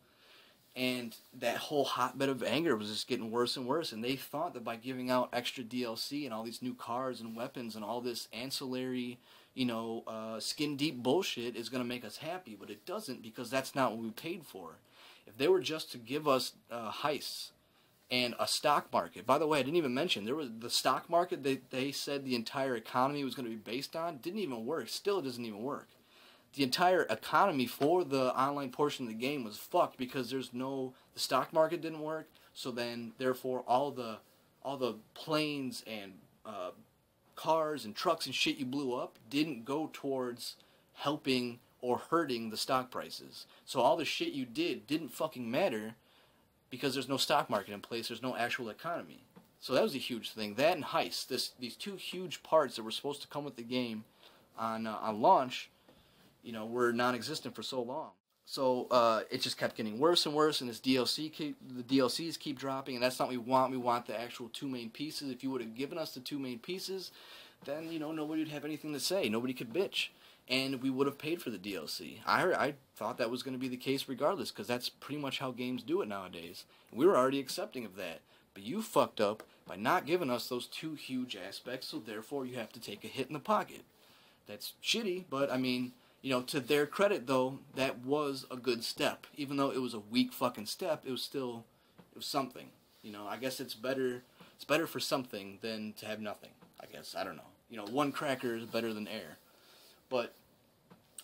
And that whole hotbed of anger was just getting worse and worse, and they thought that by giving out extra DLC and all these new cars and weapons and all this ancillary skin deep bullshit is going to make us happy, but it doesn't, because that's not what we paid for. If they were just to give us heists and a stock market, by the way, I didn't even mention, there was the stock market they said the entire economy was going to be based on, didn't even work. Still, it doesn't even work. The entire economy for the online portion of the game was fucked, because the stock market didn't work, so then therefore all the planes and cars and trucks and shit you blew up didn't go towards helping or hurting the stock prices. So all the shit you didn't fucking matter, because there's no stock market in place, there's no actual economy. So that was a huge thing. That and heist, these two huge parts that were supposed to come with the game on launch, were non-existent for so long. So it just kept getting worse and worse, and the DLCs keep dropping, and that's not what we want. We want the actual two main pieces. If you would have given us the two main pieces, then nobody would have anything to say. Nobody could bitch, and we would have paid for the DLC. I thought that was going to be the case regardless, because that's pretty much how games do it nowadays. We were already accepting of that, but you fucked up by not giving us those two huge aspects, so therefore you have to take a hit in the pocket. That's shitty, but I mean, to their credit though, that was a good step. Even though it was a weak fucking step, it was something. I guess it's better for something than to have nothing, I guess. I don't know. One cracker is better than air. But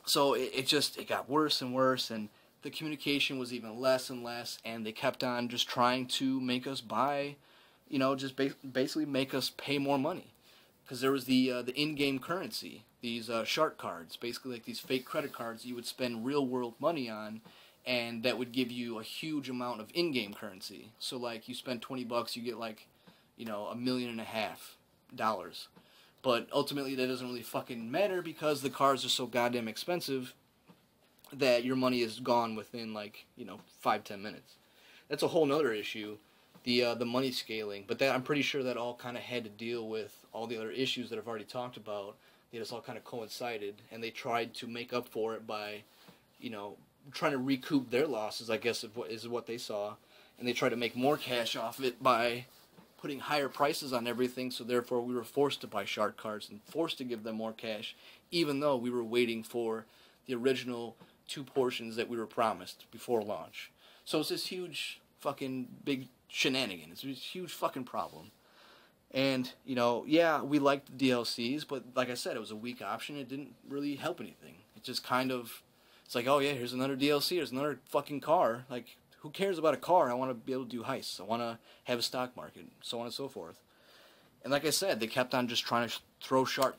so it got worse and worse, and the communication was even less and less, and they kept on just trying to make us buy, just basically make us pay more money. because there was the in-game currency, these shark cards, basically like these fake credit cards you would spend real-world money on, and that would give you a huge amount of in-game currency. So like you spend $20, you get like, you know, $1.5 million. But ultimately that doesn't really fucking matter because the cards are so goddamn expensive that your money is gone within like, you know, 5-10 minutes. That's a whole nother issue, the money scaling. But that, I'm pretty sure that all kind of had to deal with all the other issues that I've already talked about. They just all kind of coincided, and they tried to make up for it by, you know, trying to recoup their losses, I guess is what they saw. And they tried to make more cash off of it by putting higher prices on everything, so therefore we were forced to buy shark cards and forced to give them more cash, even though we were waiting for the original 2 portions that we were promised before launch. So it's this huge fucking big shenanigan. It's a huge fucking problem. And, you know, yeah, we liked the DLCs, but like I said, it was a weak option. It didn't really help anything. It just kind of, it's like, oh yeah, here's another DLC, here's another fucking car. Like, who cares about a car? I want to be able to do heists. I want to have a stock market, so on and so forth. And like I said, they kept on just trying to throw shark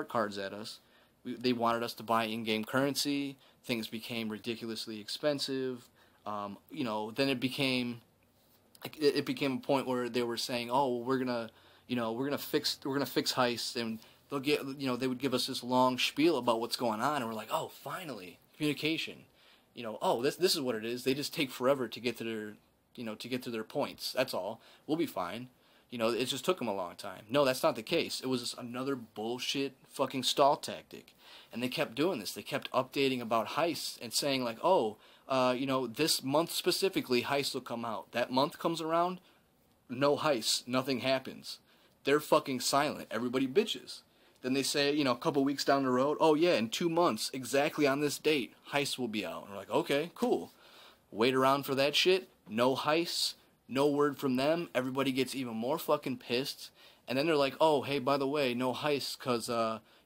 cards at us. They wanted us to buy in-game currency. Things became ridiculously expensive. You know, then it became a point where they were saying, "Oh, well, we're gonna fix heists," and they'll get, you know, they would give us this long spiel about what's going on, and we're like, "Oh, finally, communication." You know, oh, this is what it is. They just take forever to get to their, you know, to get to their points. That's all. We'll be fine. You know, it just took them a long time. No, that's not the case. It was just another bullshit fucking stall tactic. And they kept doing this. They kept updating about heists and saying like, oh, you know, this month specifically, heists will come out. That month comes around, no heists, nothing happens. They're fucking silent. Everybody bitches. Then they say, you know, a couple weeks down the road, oh yeah, in 2 months, exactly on this date, heists will be out. And we're like, okay, cool. Wait around for that shit. No heists. No word from them. Everybody gets even more fucking pissed. And then they're like, oh, hey, by the way, no heists because,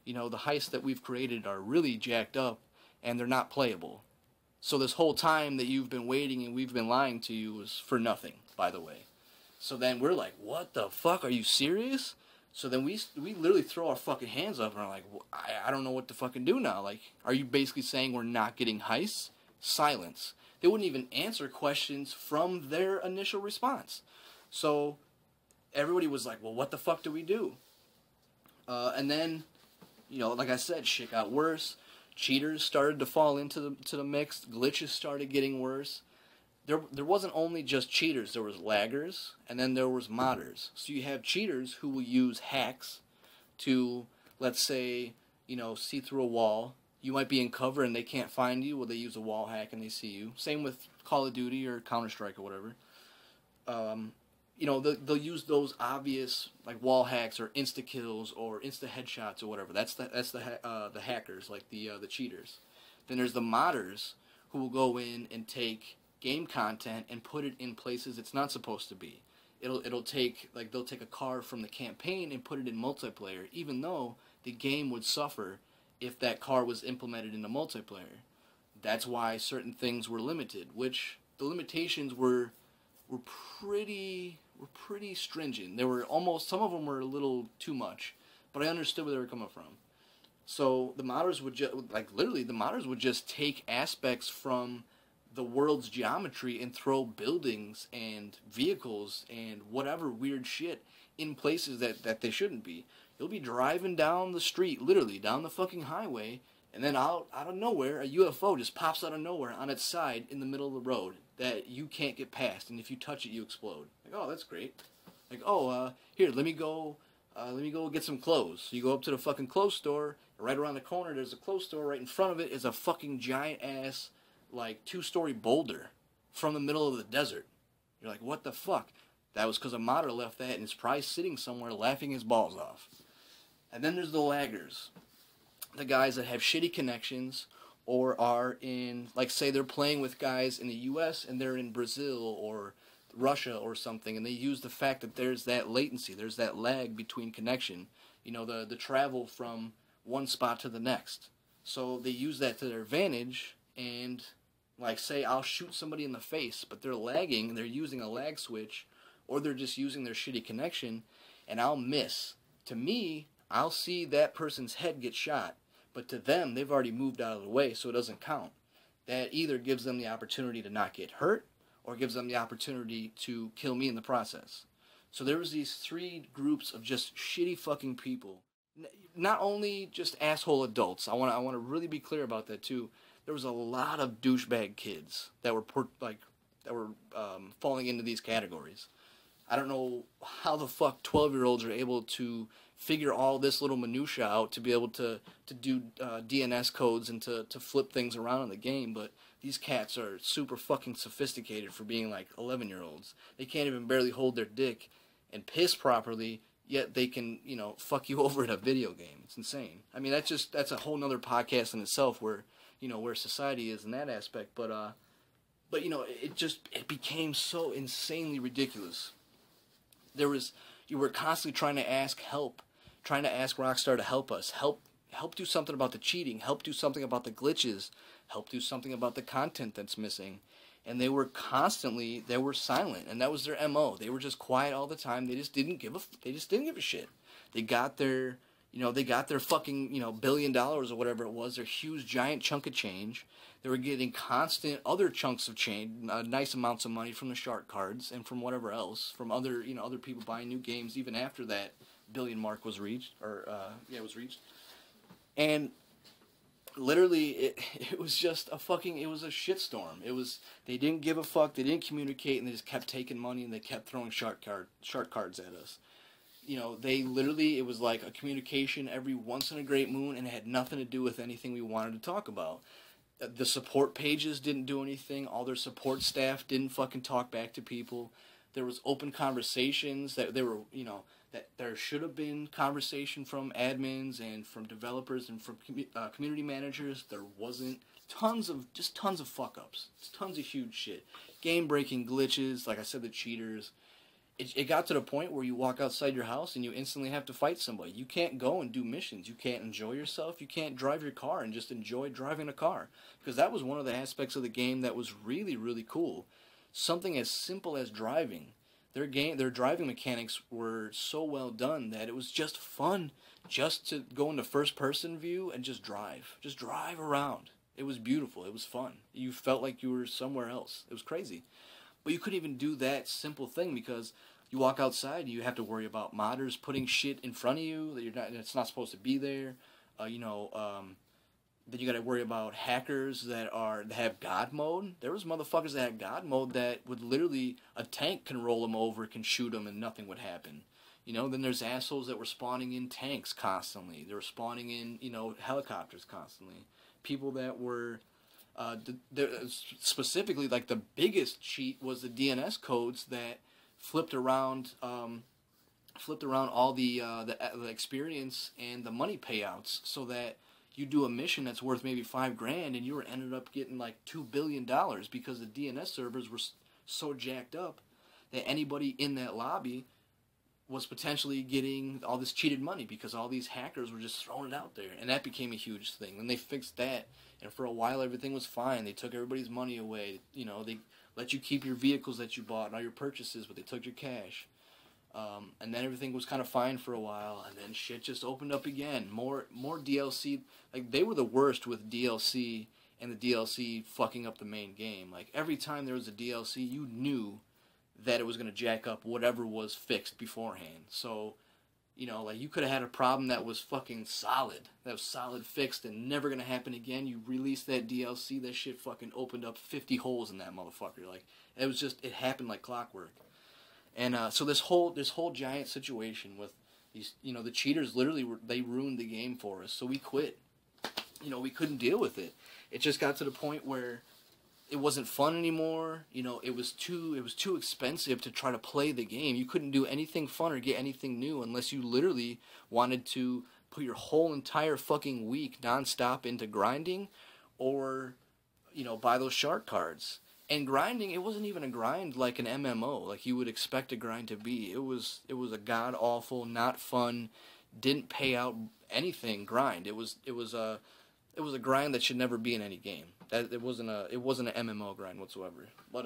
you know, the heists that we've created are really jacked up and they're not playable. So this whole time that you've been waiting and we've been lying to you was for nothing, by the way. So then we're like, what the fuck? Are you serious? So then we literally throw our fucking hands up and are like, well, I don't know what to fucking do now. Like, are you basically saying we're not getting heists? Silence. They wouldn't even answer questions from their initial response. So everybody was like, well, what the fuck do we do? And then, you know, like I said, shit got worse. Cheaters started to fall into the mix. Glitches started getting worse. There wasn't only just cheaters. There was laggers, and then there was modders. So you have cheaters who will use hacks to, let's say, you know, see through a wall. You might be in cover and they can't find you. Well, they use a wall hack and they see you. Same with Call of Duty or Counter-Strike or whatever. You know, they'll use those obvious like wall hacks or insta kills or insta headshots or whatever. That's the hackers, like the cheaters. Then there's the modders who will go in and take game content and put it in places it's not supposed to be. It'll take, like, they'll take a car from the campaign and put it in multiplayer, even though the game would suffer if that car was implemented in the multiplayer. That's why certain things were limited, which the limitations were pretty stringent. They were almost, some of them were a little too much, but I understood where they were coming from. So the modders would just, like, literally, the modders would just take aspects from the world's geometry and throw buildings and vehicles and whatever weird shit in places that they shouldn't be. You'll be driving down the street, literally down the fucking highway, and then out of nowhere, a UFO just pops out of nowhere on its side in the middle of the road that you can't get past, and if you touch it, you explode. Like, oh, that's great. Like, oh, here, let me go get some clothes. So you go up to the fucking clothes store, and right around the corner, there's a clothes store. Right in front of it is a fucking giant ass, like, 2-story boulder from the middle of the desert. You're like, what the fuck? That was because a modder left that, and it's probably sitting somewhere laughing his balls off. And then there's the laggers. The guys that have shitty connections or are in, like, say they're playing with guys in the US and they're in Brazil or Russia or something, and they use the fact that there's that latency, there's that lag between connection, you know, the travel from one spot to the next. So they use that to their advantage, and, like, say I'll shoot somebody in the face, but they're lagging, they're using a lag switch, or they're just using their shitty connection, and I'll miss. To me, I'll see that person's head get shot, but to them, they've already moved out of the way, so it doesn't count. That either gives them the opportunity to not get hurt, or gives them the opportunity to kill me in the process. So there was these three groups of just shitty fucking people. Not only just asshole adults. I want to really be clear about that too. There was a lot of douchebag kids that were falling into these categories. I don't know how the fuck 12-year-olds are able to figure all this little minutia out to be able to do DNS codes and to flip things around in the game, but these cats are super fucking sophisticated for being like 11-year-olds. They can't even barely hold their dick and piss properly, yet they can, fuck you over in a video game. It's insane. I mean, that's a whole nother podcast in itself where society is in that aspect, but it became so insanely ridiculous. You were constantly trying to ask help, trying to ask Rockstar to help us, help do something about the cheating, help do something about the glitches, help do something about the content that's missing. And they were silent, and that was their MO. They were just quiet all the time. They just didn't give a shit. They got their fucking, $1 billion or whatever it was, their huge giant chunk of change. They were getting constant other chunks of change, nice amounts of money from the shark cards and from whatever else, from other people buying new games even after that billion mark was reached, And literally, it was just it was a shitstorm. They didn't give a fuck, they didn't communicate, and they just kept taking money, and they kept throwing shark cards at us. It was like a communication every once in a great moon, and it had nothing to do with anything we wanted to talk about. The support pages didn't do anything. All their support staff didn't fucking talk back to people. There was open conversations that that there should have been conversation from admins and from developers and from community managers. There wasn't. Tons of fuck ups. Tons of huge shit. Game breaking glitches. Like I said, the cheaters. It got to the point where you walk outside your house and you instantly have to fight somebody. You can't go and do missions. You can't enjoy yourself. You can't drive your car and just enjoy driving a car. Because that was one of the aspects of the game that was really, really cool. Something as simple as driving. Their driving mechanics were so well done that it was just fun just to go into first-person view and just drive. Just drive around. It was beautiful. It was fun. You felt like you were somewhere else. It was crazy. But you couldn't even do that simple thing because you walk outside and you have to worry about modders putting shit in front of you that it's not supposed to be there. Then you got to worry about hackers that have God mode. There was motherfuckers that had God mode that would literally, a tank can roll them over, can shoot them, and nothing would happen. Then there's assholes that were spawning in tanks constantly. They were spawning in, helicopters constantly. People that were... specifically, like, the biggest cheat was the DNS codes that flipped around all the experience and the money payouts, so that you do a mission that's worth maybe $5,000 and you ended up getting like $2 billion because the DNS servers were so jacked up that anybody in that lobby was potentially getting all this cheated money because all these hackers were just throwing it out there, and that became a huge thing. Then they fixed that, and for a while everything was fine. They took everybody's money away. They let you keep your vehicles that you bought and all your purchases, but they took your cash. And then everything was kind of fine for a while, and then shit just opened up again. More DLC. Like, they were the worst with DLC, and the DLC fucking up the main game. Like, every time there was a DLC, you knew that it was going to jack up whatever was fixed beforehand. So, like, you could have had a problem that was fucking solid. That was solid fixed and never going to happen again. You released that DLC, that shit fucking opened up 50 holes in that motherfucker. Like, it happened like clockwork. And so this whole giant situation with these, the cheaters literally they ruined the game for us. So we quit. We couldn't deal with it. It just got to the point where it wasn't fun anymore. It was too expensive to try to play the game. You couldn't do anything fun or get anything new unless you literally wanted to put your whole entire fucking week nonstop into grinding, or buy those shark cards. And grinding, it wasn't even a grind like an MMO, like you would expect a grind to be. It was a god-awful, not fun, didn't pay out anything grind. It was a grind that should never be in any game. It wasn't an MMO grind whatsoever. But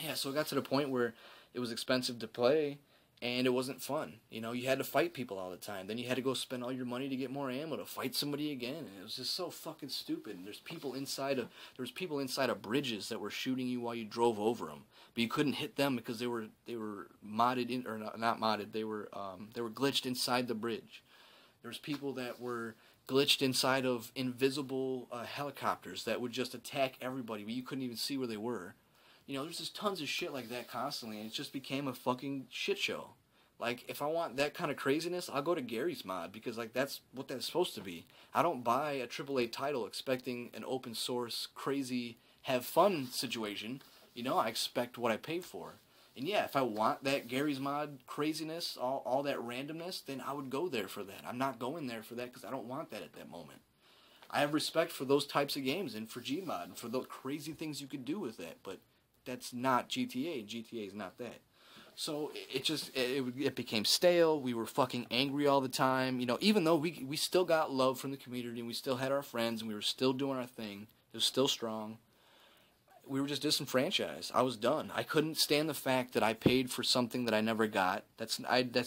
yeah, so it got to the point where it was expensive to play, and it wasn't fun. You know, you had to fight people all the time. Then you had to go spend all your money to get more ammo to fight somebody again, and it was just so fucking stupid. And there was people inside of bridges that were shooting you while you drove over them, but you couldn't hit them because they were modded in, or not modded. They were glitched inside the bridge. There was people that were glitched inside of invisible helicopters that would just attack everybody, but you couldn't even see where they were. You know, there's just tons of shit like that constantly, and it just became a fucking shit show. Like, if I want that kind of craziness, I'll go to Gary's mod, because, like, that's what that's supposed to be. I don't buy a AAA title expecting an open source, crazy, have fun situation. You know, I expect what I pay for. And yeah, if I want that Gary's mod craziness, all that randomness, then I would go there for that. I'm not going there for that because I don't want that at that moment. I have respect for those types of games and for Gmod and for those crazy things you could do with that, but that's not GTA. GTA is not that. So it became stale. We were fucking angry all the time. You know, even though we still got love from the community and we still had our friends and we were still doing our thing. It was still strong. We were just disenfranchised. I was done. I couldn't stand the fact that I paid for something that I never got. That's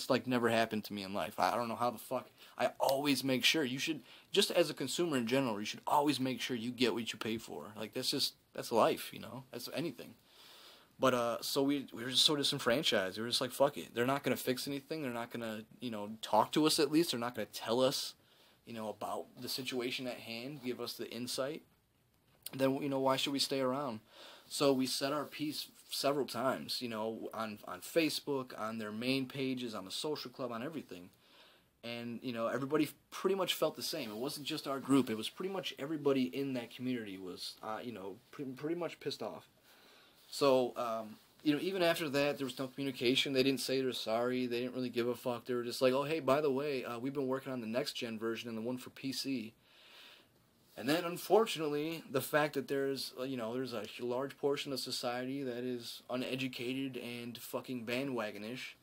like never happened to me in life. I don't know how the fuck. I always make sure. You should, just as a consumer in general, you should always make sure you get what you pay for. Like, that's life, you know? That's anything. But, so we were just so disenfranchised. We were just like, fuck it. They're not going to fix anything. They're not going to, you know, talk to us at least. They're not going to tell us, you know, about the situation at hand, give us the insight. Then, you know, why should we stay around? So we said our piece several times, you know, on Facebook, on their main pages, on the social club, on everything. And, you know, everybody pretty much felt the same. It wasn't just our group. It was pretty much everybody in that community was, you know, pretty much pissed off. So, you know, even after that, there was no communication. They didn't say they're sorry. They didn't really give a fuck. They were just like, oh, hey, by the way, we've been working on the next-gen version and the one for PC. And then, unfortunately, the fact that there's a large portion of society that is uneducated and fucking bandwagonish.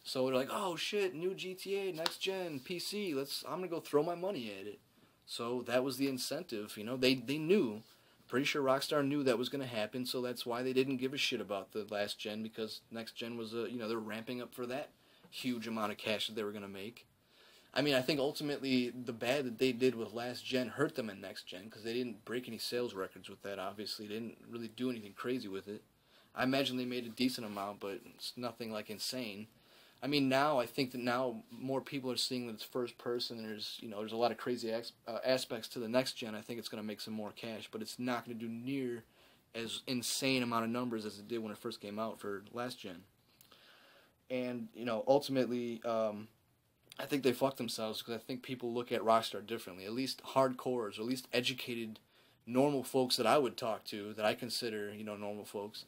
So they're like, oh, shit, new GTA, next-gen, PC, I'm going to go throw my money at it. So that was the incentive, you know. They knew. Pretty sure Rockstar knew that was going to happen, so that's why they didn't give a shit about the last gen, because next gen was, you know, they're ramping up for that huge amount of cash that they were going to make. I mean, I think ultimately the bad that they did with last gen hurt them in next gen, because they didn't break any sales records with that, obviously. They didn't really do anything crazy with it. I imagine they made a decent amount, but it's nothing, like, insane. I mean, I think that now more people are seeing that it's first person. There's a lot of crazy aspects to the next gen. I think it's going to make some more cash, but it's not going to do near as insane amount of numbers as it did when it first came out for last gen. And, you know, ultimately, I think they fucked themselves, because I think people look at Rockstar differently. At least hardcores, or at least educated, normal folks that I would talk to, that I consider, you know, normal folks.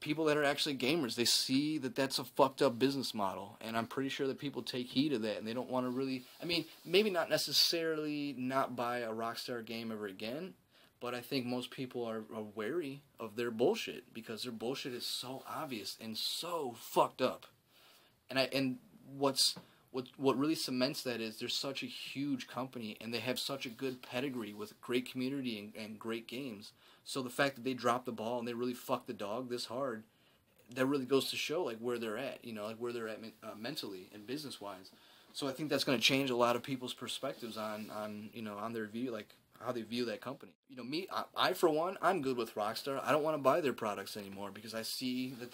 People that are actually gamers, they see that that's a fucked up business model, and I'm pretty sure that people take heed of that, and they don't want to really, I mean, maybe not necessarily not buy a Rockstar game ever again, but I think most people are wary of their bullshit, because their bullshit is so obvious and so fucked up. And what really cements that is they're such a huge company, and they have such a good pedigree with great community and great games. So the fact that they dropped the ball and they really fucked the dog this hard, that really goes to show, like, where they're at, you know, like where they're at mentally and business-wise. So I think that's going to change a lot of people's perspectives on you know, on their view, like how they view that company. You know, I for one, I'm good with Rockstar. I don't want to buy their products anymore, because I see that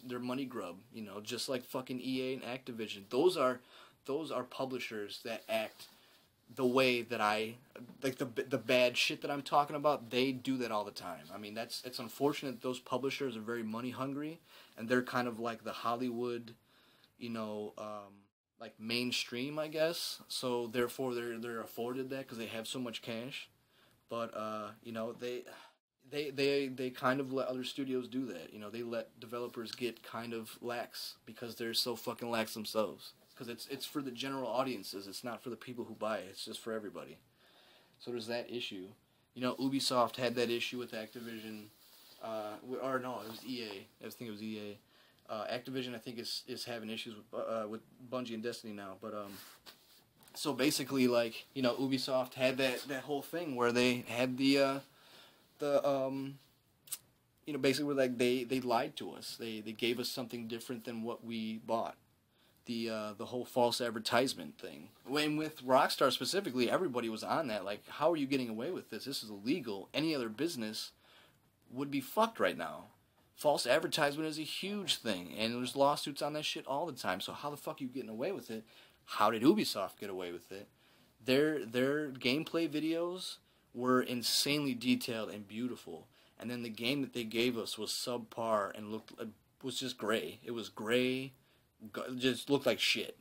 they're money grub, you know, just like fucking EA and Activision. Those are publishers that act the way that like the bad shit that I'm talking about. They do that all the time. I mean, it's unfortunate that those publishers are very money hungry, and they're kind of like the Hollywood, you know, like mainstream, I guess. So therefore they're afforded that because they have so much cash. But you know, they kind of let other studios do that. You know, they let developers get kind of lax because they're so fucking lax themselves. Because it's for the general audiences. It's not for the people who buy it. It's just for everybody. So there's that issue. You know, Ubisoft had that issue with Activision. Or no, it was EA. I think it was EA. Activision, I think, is having issues with Bungie and Destiny now. But so basically, like, you know, Ubisoft had that whole thing where they had the basically we're like they lied to us. They gave us something different than what we bought. The whole false advertisement thing. When with Rockstar specifically, everybody was on that. Like, how are you getting away with this? This is illegal. Any other business would be fucked right now. False advertisement is a huge thing, and there's lawsuits on that shit all the time. So how the fuck are you getting away with it? How did Ubisoft get away with it? Their gameplay videos were insanely detailed and beautiful, and then the game that they gave us was subpar and was just gray. It was gray, just looked like shit.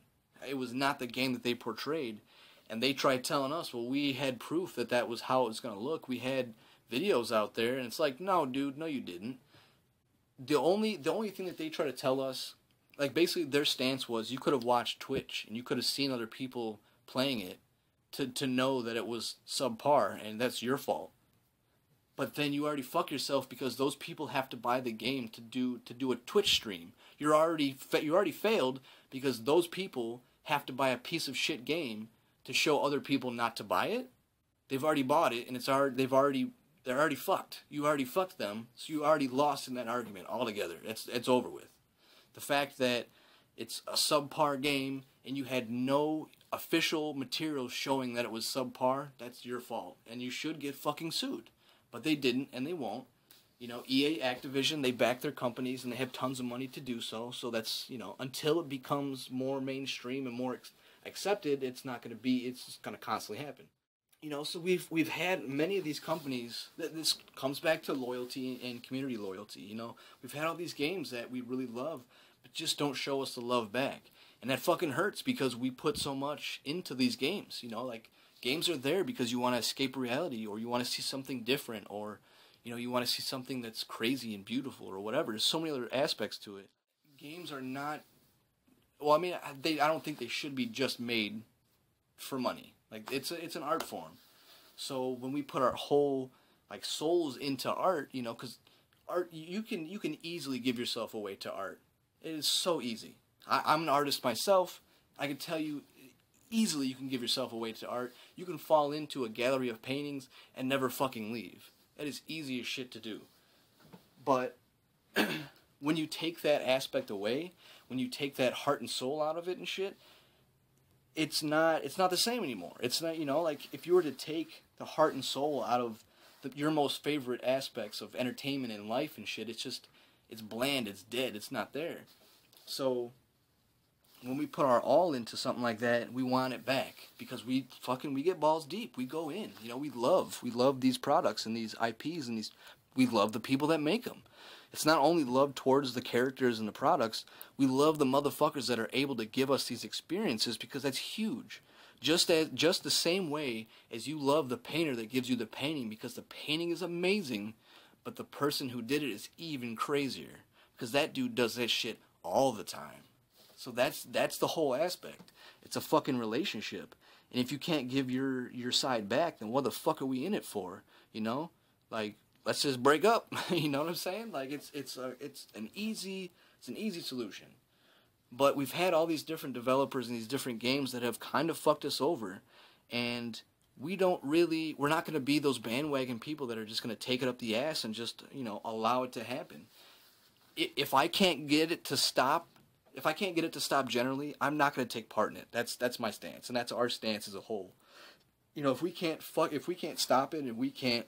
It was not the game that they portrayed, and they tried telling us, well, we had proof that was how it was going to look. We had videos out there, and it's like, no, dude, no, you didn't. The only thing that they try to tell us, like, basically their stance was, you could have watched Twitch and you could have seen other people playing it to know that it was subpar, and that's your fault. But then you already fuck yourself, because those people have to buy the game to do a Twitch stream. You already failed, because those people have to buy a piece of shit game to show other people not to buy it. They've already bought it, and they're already fucked. You already fucked them, so you already lost in that argument altogether. It's over with. The fact that it's a subpar game and you had no official material showing that it was subpar, that's your fault, and you should get fucking sued. But they didn't, and they won't. EA, Activision, they back their companies, and they have tons of money to do so. So that's, until it becomes more mainstream and more accepted, it's not going to be. It's just going to constantly happen. So we've had many of these companies. This comes back to loyalty and community loyalty. We've had all these games that we really love, but just don't show us the love back, and that fucking hurts, because we put so much into these games. Like, games are there because you want to escape reality, or you want to see something different, or you want to see something that's crazy and beautiful, or whatever. There's so many other aspects to it. Games are not. Well, I mean, I don't think they should be just made for money. Like, it's an art form. So when we put our whole souls into art, because art, you can easily give yourself away to art. It is so easy. I'm an artist myself. I can tell you, easily you can give yourself away to art. You can fall into a gallery of paintings and never fucking leave. That is easy as shit to do. But when you take that aspect away, when you take that heart and soul out of it and shit, it's not the same anymore. It's not, like, if you were to take the heart and soul out of your most favorite aspects of entertainment and life and shit, it's bland, it's dead, it's not there. So when we put our all into something like that, we want it back, because we get balls deep. We go in. We love these products and these IPs, and we love the people that make them. It's not only love towards the characters and the products, we love the motherfuckers that are able to give us these experiences, because that's huge. Just the same way as you love the painter that gives you the painting, because the painting is amazing, but the person who did it is even crazier, because that dude does that shit all the time. So that's the whole aspect. It's a fucking relationship. And if you can't give your side back, then what the fuck are we in it for? Like, let's just break up. You know what I'm saying? Like, it's an easy solution. But we've had all these different developers and these different games that have kind of fucked us over, and we're not going to be those bandwagon people that are just going to take it up the ass and just, allow it to happen. If I can't get it to stop generally, I'm not going to take part in it. That's my stance, and that's our stance as a whole. If we can't stop it, and we can't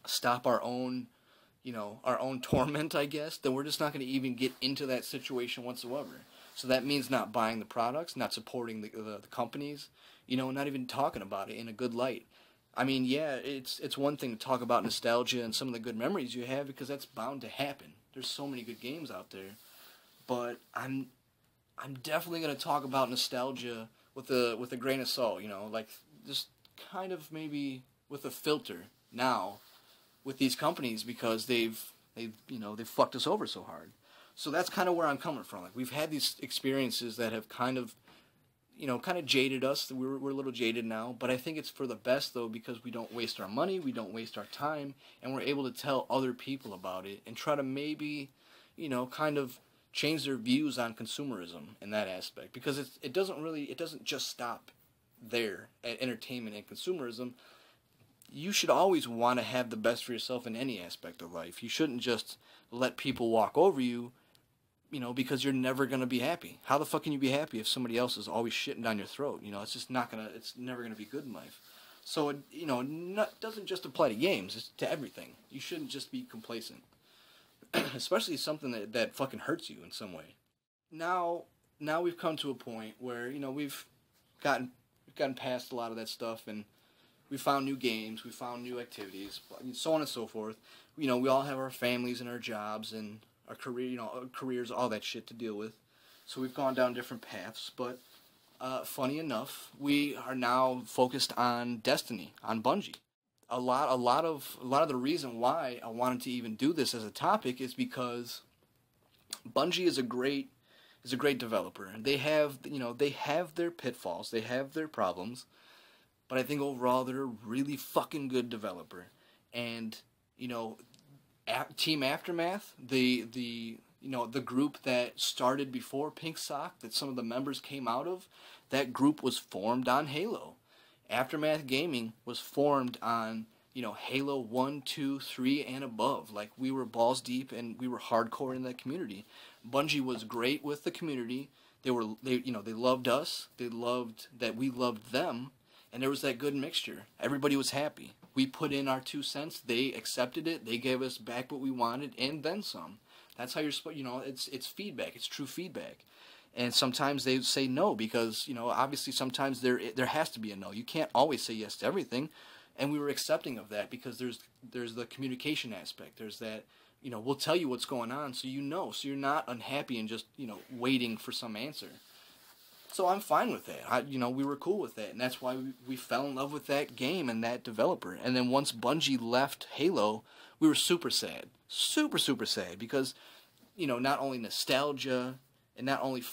stop our own torment, I guess, then we're just not going to even get into that situation whatsoever. So that means not buying the products, not supporting the companies, not even talking about it in a good light. I mean, yeah, it's one thing to talk about nostalgia and some of the good memories you have, because that's bound to happen. There's so many good games out there. But I'm definitely going to talk about nostalgia with a grain of salt, like, just kind of maybe with a filter now with these companies, because they've fucked us over so hard. So that's kind of where I'm coming from. Like, we've had these experiences that have kind of jaded us. We're a little jaded now, but I think it's for the best, though, because we don't waste our money, we don't waste our time, and we're able to tell other people about it and try to maybe, kind of change their views on consumerism in that aspect, because it doesn't just stop there at entertainment and consumerism. you should always want to have the best for yourself in any aspect of life. You shouldn't just let people walk over you, because you're never going to be happy. How the fuck can you be happy if somebody else is always shitting down your throat? It's just it's never going to be good in life. So, it doesn't just apply to games, it's to everything. You shouldn't just be complacent. Especially something that fucking hurts you in some way. Now we've come to a point where, we've gotten past a lot of that stuff, and we found new games, we found new activities, so on and so forth. We all have our families and our jobs and our careers, all that shit to deal with. So we've gone down different paths, but funny enough, we are now focused on Destiny, on Bungie. A lot of the reason why I wanted to even do this as a topic is because Bungie is a great developer, and they have their pitfalls, they have their problems, but I think overall they're a really fucking good developer. And Team Aftermath, the group that started before Pink Sock, that some of the members came out of, that group was formed on Halo. Aftermath Gaming was formed on, Halo 1, 2, 3, and above. Like, we were balls deep and we were hardcore in that community. Bungie was great with the community. They loved us. They loved that we loved them. And there was that good mixture. Everybody was happy. We put in our 2 cents. They accepted it. They gave us back what we wanted and then some. That's how you're supposed, it's feedback. It's true feedback. And sometimes they say no because, obviously sometimes there has to be a no. You can't always say yes to everything. And we were accepting of that because there's the communication aspect. There's that, we'll tell you what's going on so so you're not unhappy and just, waiting for some answer. So I'm fine with that. We were cool with that. And that's why we fell in love with that game and that developer. And then once Bungie left Halo, we were super sad. Super, super sad because, not only nostalgia, and not only,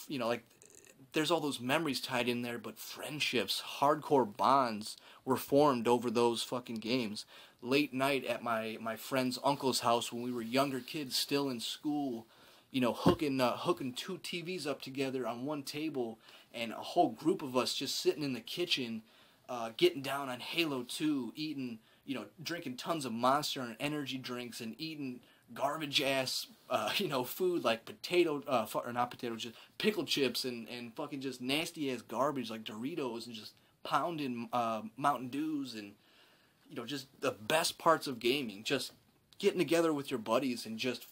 there's all those memories tied in there, but friendships, hardcore bonds were formed over those fucking games. Late night at my friend's uncle's house when we were younger kids still in school, hooking 2 TVs up together on one table, and a whole group of us just sitting in the kitchen, getting down on Halo 2, eating, drinking tons of Monster and energy drinks, and eating garbage ass food like just pickle chips and fucking just nasty ass garbage like Doritos, and just pounding Mountain Dews, and just the best parts of gaming, just getting together with your buddies and just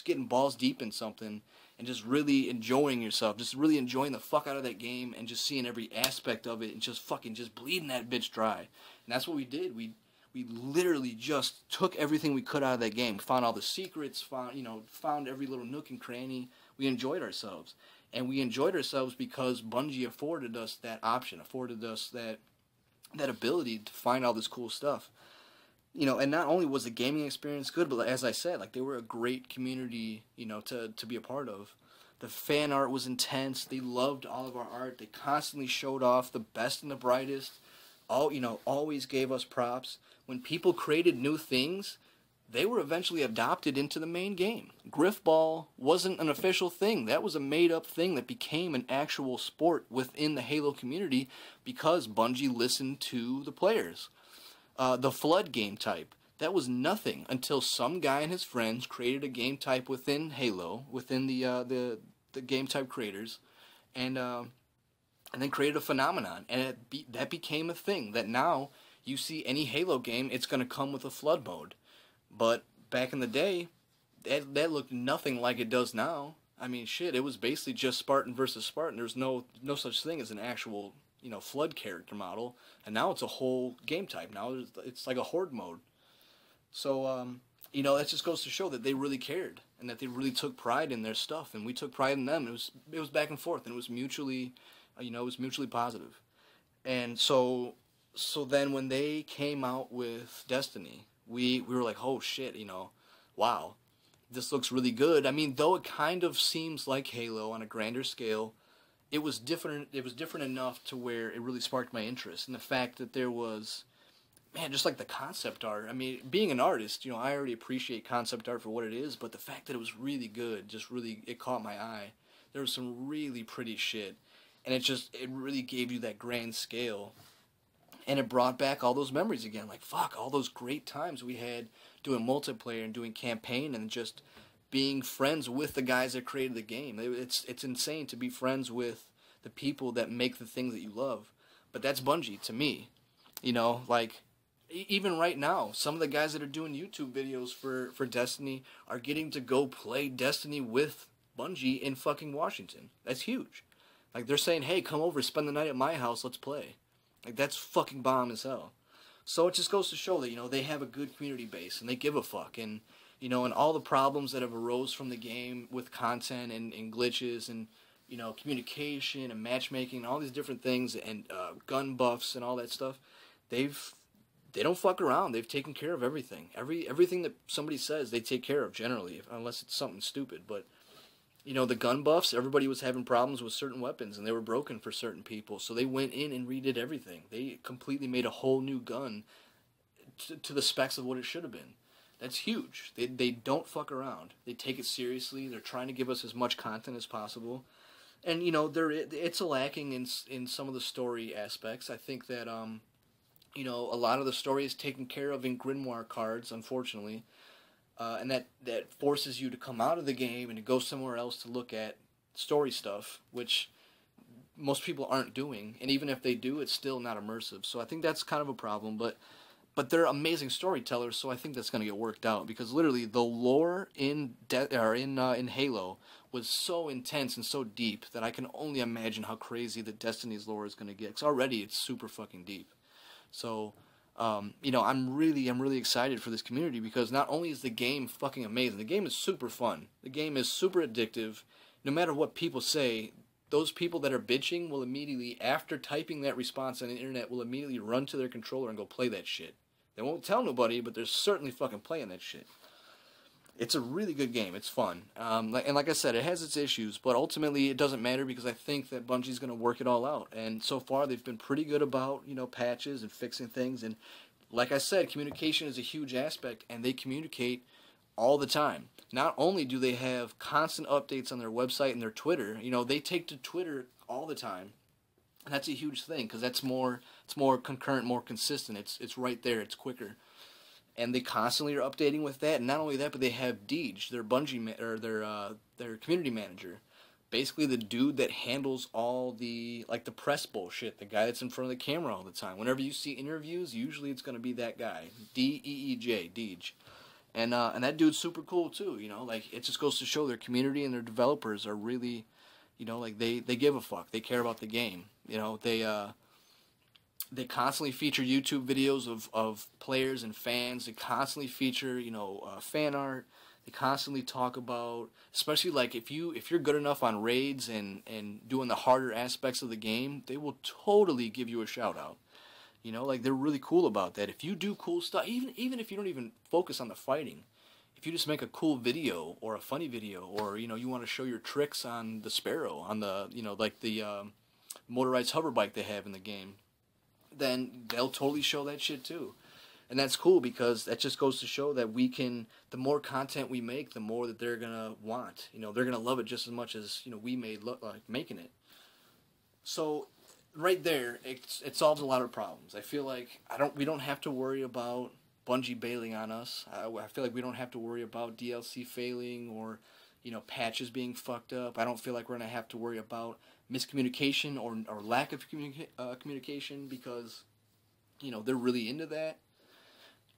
getting balls deep in something and just really enjoying yourself, just really enjoying the fuck out of that game and just seeing every aspect of it and just bleeding that bitch dry. And that's what we did. We literally just took everything we could out of that game, found all the secrets, found every little nook and cranny. We enjoyed ourselves. And we enjoyed ourselves because Bungie afforded us that option, afforded us that ability to find all this cool stuff. And not only was the gaming experience good, but as I said, they were a great community, to be a part of. The fan art was intense. They loved all of our art. They constantly showed off the best and the brightest. Always gave us props. When people created new things, they were eventually adopted into the main game. Griffball wasn't an official thing. That was a made-up thing that became an actual sport within the Halo community because Bungie listened to the players. The Flood game type, that was nothing until some guy and his friends created a game type within Halo, within the game type creators, and then created a phenomenon, and that became a thing that now you see any Halo game, it's going to come with a flood mode. But back in the day, that looked nothing like it does now. I mean, shit, it was basically just Spartan versus Spartan. There's no such thing as an actual, flood character model. And now it's a whole game type. Now it's like a horde mode. So, that just goes to show that they really cared and that they really took pride in their stuff. And we took pride in them. It was back and forth, and it was mutually positive. And so then when they came out with Destiny, we were like, oh shit, wow, this looks really good. I mean, though it kind of seems like Halo on a grander scale, it was different enough to where it really sparked my interest. And the fact that there was, just like the concept art. I mean, being an artist, I already appreciate concept art for what it is, but the fact that it was really good, it caught my eye. There was some really pretty shit. And it really gave you that grand scale. And it brought back all those memories again. Like, fuck, all those great times we had doing multiplayer and doing campaign and just being friends with the guys that created the game. It's insane to be friends with the people that make the things that you love. But that's Bungie to me. You know, like, even right now, some of the guys that are doing YouTube videos for Destiny are getting to go play Destiny with Bungie in fucking Washington. That's huge. Like, they're saying, hey, come over, spend the night at my house, let's play. Like, that's fucking bomb as hell. So it just goes to show that, you know, they have a good community base, and they give a fuck. And, you know, and all the problems that have arose from the game with content and glitches and, you know, communication and matchmaking and all these different things and gun buffs and all that stuff, they don't fuck around. They've taken care of everything. Everything that somebody says, they take care of generally, unless it's something stupid. But, you know, the gun buffs, everybody was having problems with certain weapons, and they were broken for certain people. So they went in and redid everything. They completely made a whole new gun to the specs of what it should have been. That's huge. They don't fuck around. They take it seriously. They're trying to give us as much content as possible. And, you know, it's lacking in some of the story aspects. I think that, you know, a lot of the story is taken care of in Grimoire cards, unfortunately. And that forces you to come out of the game and to go somewhere else to look at story stuff, which most people aren't doing. And even if they do, it's still not immersive. So I think that's kind of a problem. But they're amazing storytellers, so I think that's going to get worked out. Because literally, the lore in Halo was so intense and so deep that I can only imagine how crazy the Destiny's lore is going to get. Because already it's super fucking deep. So, you know, I'm really excited for this community because not only is the game fucking amazing, the game is super fun. The game is super addictive. No matter what people say, those people that are bitching will immediately, after typing that response on the internet, will immediately run to their controller and go play that shit. They won't tell nobody, but they're certainly fucking playing that shit. It's a really good game. It's fun. And like I said, it has its issues, but ultimately it doesn't matter because I think that Bungie's going to work it all out. And so far they've been pretty good about, you know, patches and fixing things. And like I said, communication is a huge aspect, and they communicate all the time. Not only do they have constant updates on their website and their Twitter, you know, they take to Twitter all the time. And that's a huge thing because it's more concurrent, more consistent. It's right there. It's quicker. And they constantly are updating with that. And not only that, but they have Deej, their Bungie or their community manager, basically the dude that handles all the the press bullshit, the guy that's in front of the camera all the time. Whenever you see interviews, usually it's going to be that guy, Deej, Deej. And that dude's super cool too. You know, like, it just goes to show their community and their developers are really, you know, like they give a fuck. They care about the game. You know, they constantly feature YouTube videos of players and fans. They constantly feature, you know, fan art. They constantly talk about, especially like if you're good enough on raids and doing the harder aspects of the game, they will totally give you a shout out. You know, like, they're really cool about that. If you do cool stuff, even if you don't even focus on the fighting, if you just make a cool video or a funny video, or, you know, you want to show your tricks on the Sparrow, on the, you know, like the motorized hover bike they have in the game, then they'll totally show that shit too. And that's cool because that just goes to show that we can, the more content we make, the more that they're going to want. You know, they're going to love it just as much as, you know, we made like making it. So right there, it solves a lot of problems. I feel like we don't have to worry about Bungie bailing on us. I feel like we don't have to worry about DLC failing or, you know, patches being fucked up. I don't feel like we're going to have to worry about miscommunication or lack of communication because, you know, they're really into that.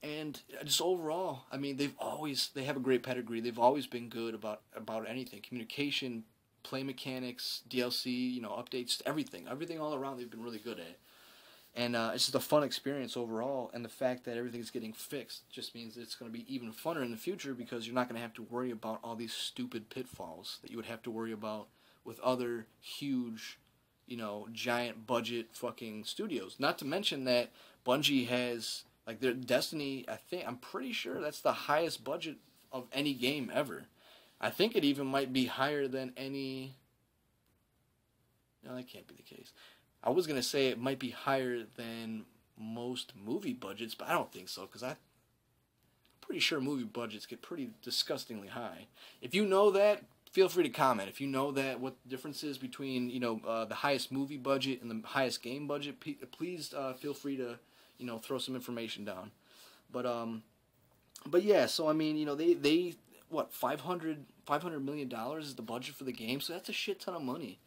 And just overall, I mean, they have a great pedigree. They've always been good about anything. Communication, play mechanics, DLC, you know, updates, everything all around they've been really good at. And it's just a fun experience overall, and the fact that everything's getting fixed just means that it's going to be even funner in the future because you're not going to have to worry about all these stupid pitfalls that you would have to worry about with other huge, you know, giant budget fucking studios. Not to mention that Bungie has, like, their Destiny, I'm pretty sure that's the highest budget of any game ever. I think it even might be higher than any... No, that can't be the case. I was going to say it might be higher than most movie budgets, but I don't think so, because I'm pretty sure movie budgets get pretty disgustingly high. If you know that, feel free to comment if you know that what the difference is between the highest movie budget and the highest game budget. Please feel free to throw some information down. But yeah, so I mean, they what, $500 million is the budget for the game, so that's a shit ton of money.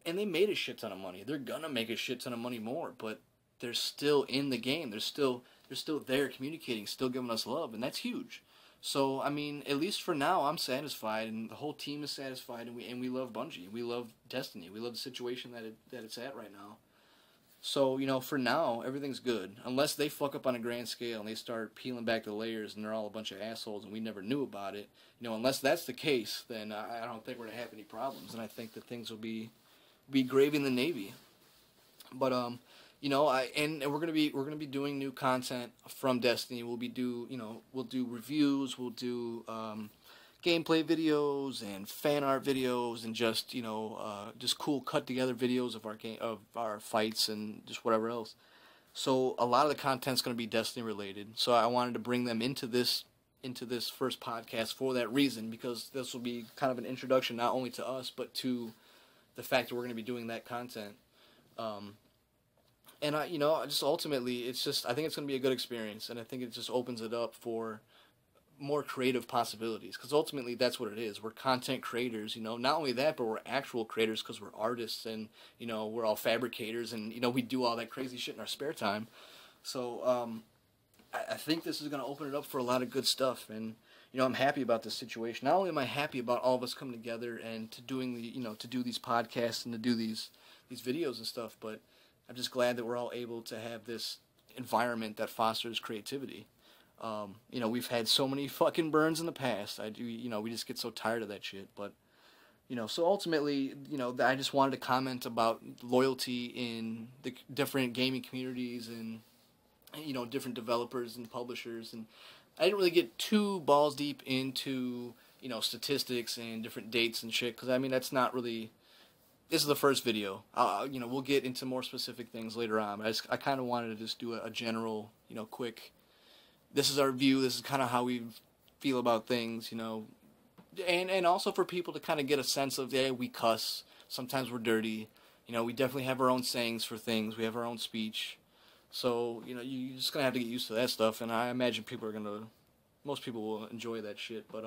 And they made a shit ton of money. They're gonna make a shit ton of money more, but they're still in the game. They're still there communicating, still giving us love, and that's huge. So I mean, at least for now, I'm satisfied, and the whole team is satisfied, and we love Bungie, we love Destiny, we love the situation that it's at right now. So, for now, everything's good. Unless they fuck up on a grand scale and they start peeling back the layers and they're all a bunch of assholes and we never knew about it. Unless that's the case, then I don't think we're going to have any problems. And I think that things will be gravy in the Navy. But, and we're going to be doing new content from Destiny. We'll do reviews, we'll do gameplay videos and fan art videos and just just cool cut together videos of our fights and just whatever else. So a lot of the content's going to be Destiny related. So I wanted to bring them into this first podcast for that reason, because this will be kind of an introduction not only to us but to the fact that we're going to be doing that content. And just ultimately, I think it's going to be a good experience, and I think it just opens it up for more creative possibilities, because ultimately that's what it is. We're content creators, not only that, but we're actual creators because we're artists, and we're all fabricators, and we do all that crazy shit in our spare time. So I think this is going to open it up for a lot of good stuff, and I'm happy about this situation. Not only am I happy about all of us coming together and to doing to do these podcasts and to do these videos and stuff, but I'm just glad that we're all able to have this environment that fosters creativity. We've had so many fucking burns in the past. We just get so tired of that shit. But, so ultimately, I just wanted to comment about loyalty in the different gaming communities and, different developers and publishers. And I didn't really get too balls deep into, statistics and different dates and shit, because, I mean, that's not really... This is the first video. We'll get into more specific things later on. But I kind of wanted to just do a general, quick... This is our view, this is kind of how we feel about things, and also for people to kind of get a sense of, yeah, we cuss, sometimes we're dirty, we definitely have our own sayings for things, we have our own speech, so, you're just going to have to get used to that stuff, and I imagine most people will enjoy that shit, but,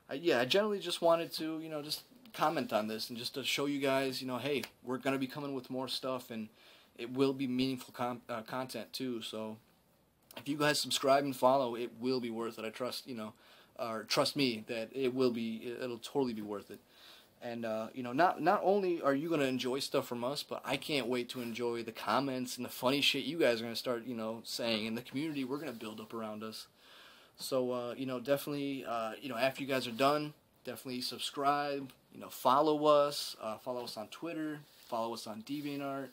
I generally just wanted to, just comment on this, and just to show you guys, hey, we're going to be coming with more stuff, and it will be meaningful content, too, so... If you guys subscribe and follow, it will be worth it. I trust, or trust me that it'll totally be worth it. And, not only are you going to enjoy stuff from us, but I can't wait to enjoy the comments and the funny shit you guys are going to start, saying, and the community we're going to build up around us. So, definitely, after you guys are done, definitely subscribe, follow us on Twitter, follow us on DeviantArt.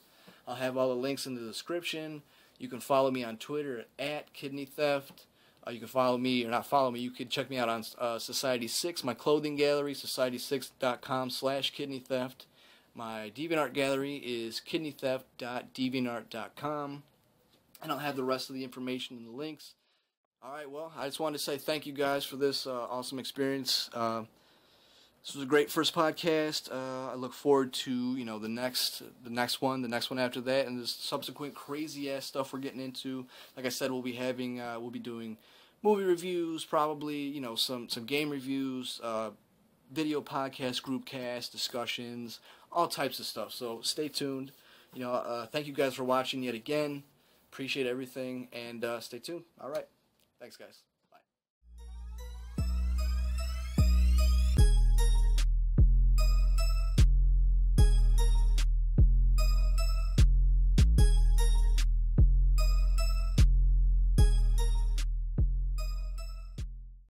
I'll have all the links in the description. You can follow me on Twitter at KidneyTheft. You can follow me, or not follow me, you can check me out on Society6, my clothing gallery, society6.com/KidneyTheft. My DeviantArt gallery is kidneytheft.deviantart.com. And I'll have the rest of the information in the links. Alright, well, I just wanted to say thank you guys for this awesome experience. This was a great first podcast. I look forward to the next one after that, and the subsequent crazy ass stuff we're getting into. Like I said, we'll be doing movie reviews, probably some game reviews, video podcast, group cast discussions, all types of stuff. So stay tuned. Thank you guys for watching yet again. Appreciate everything, and stay tuned. All right, thanks guys.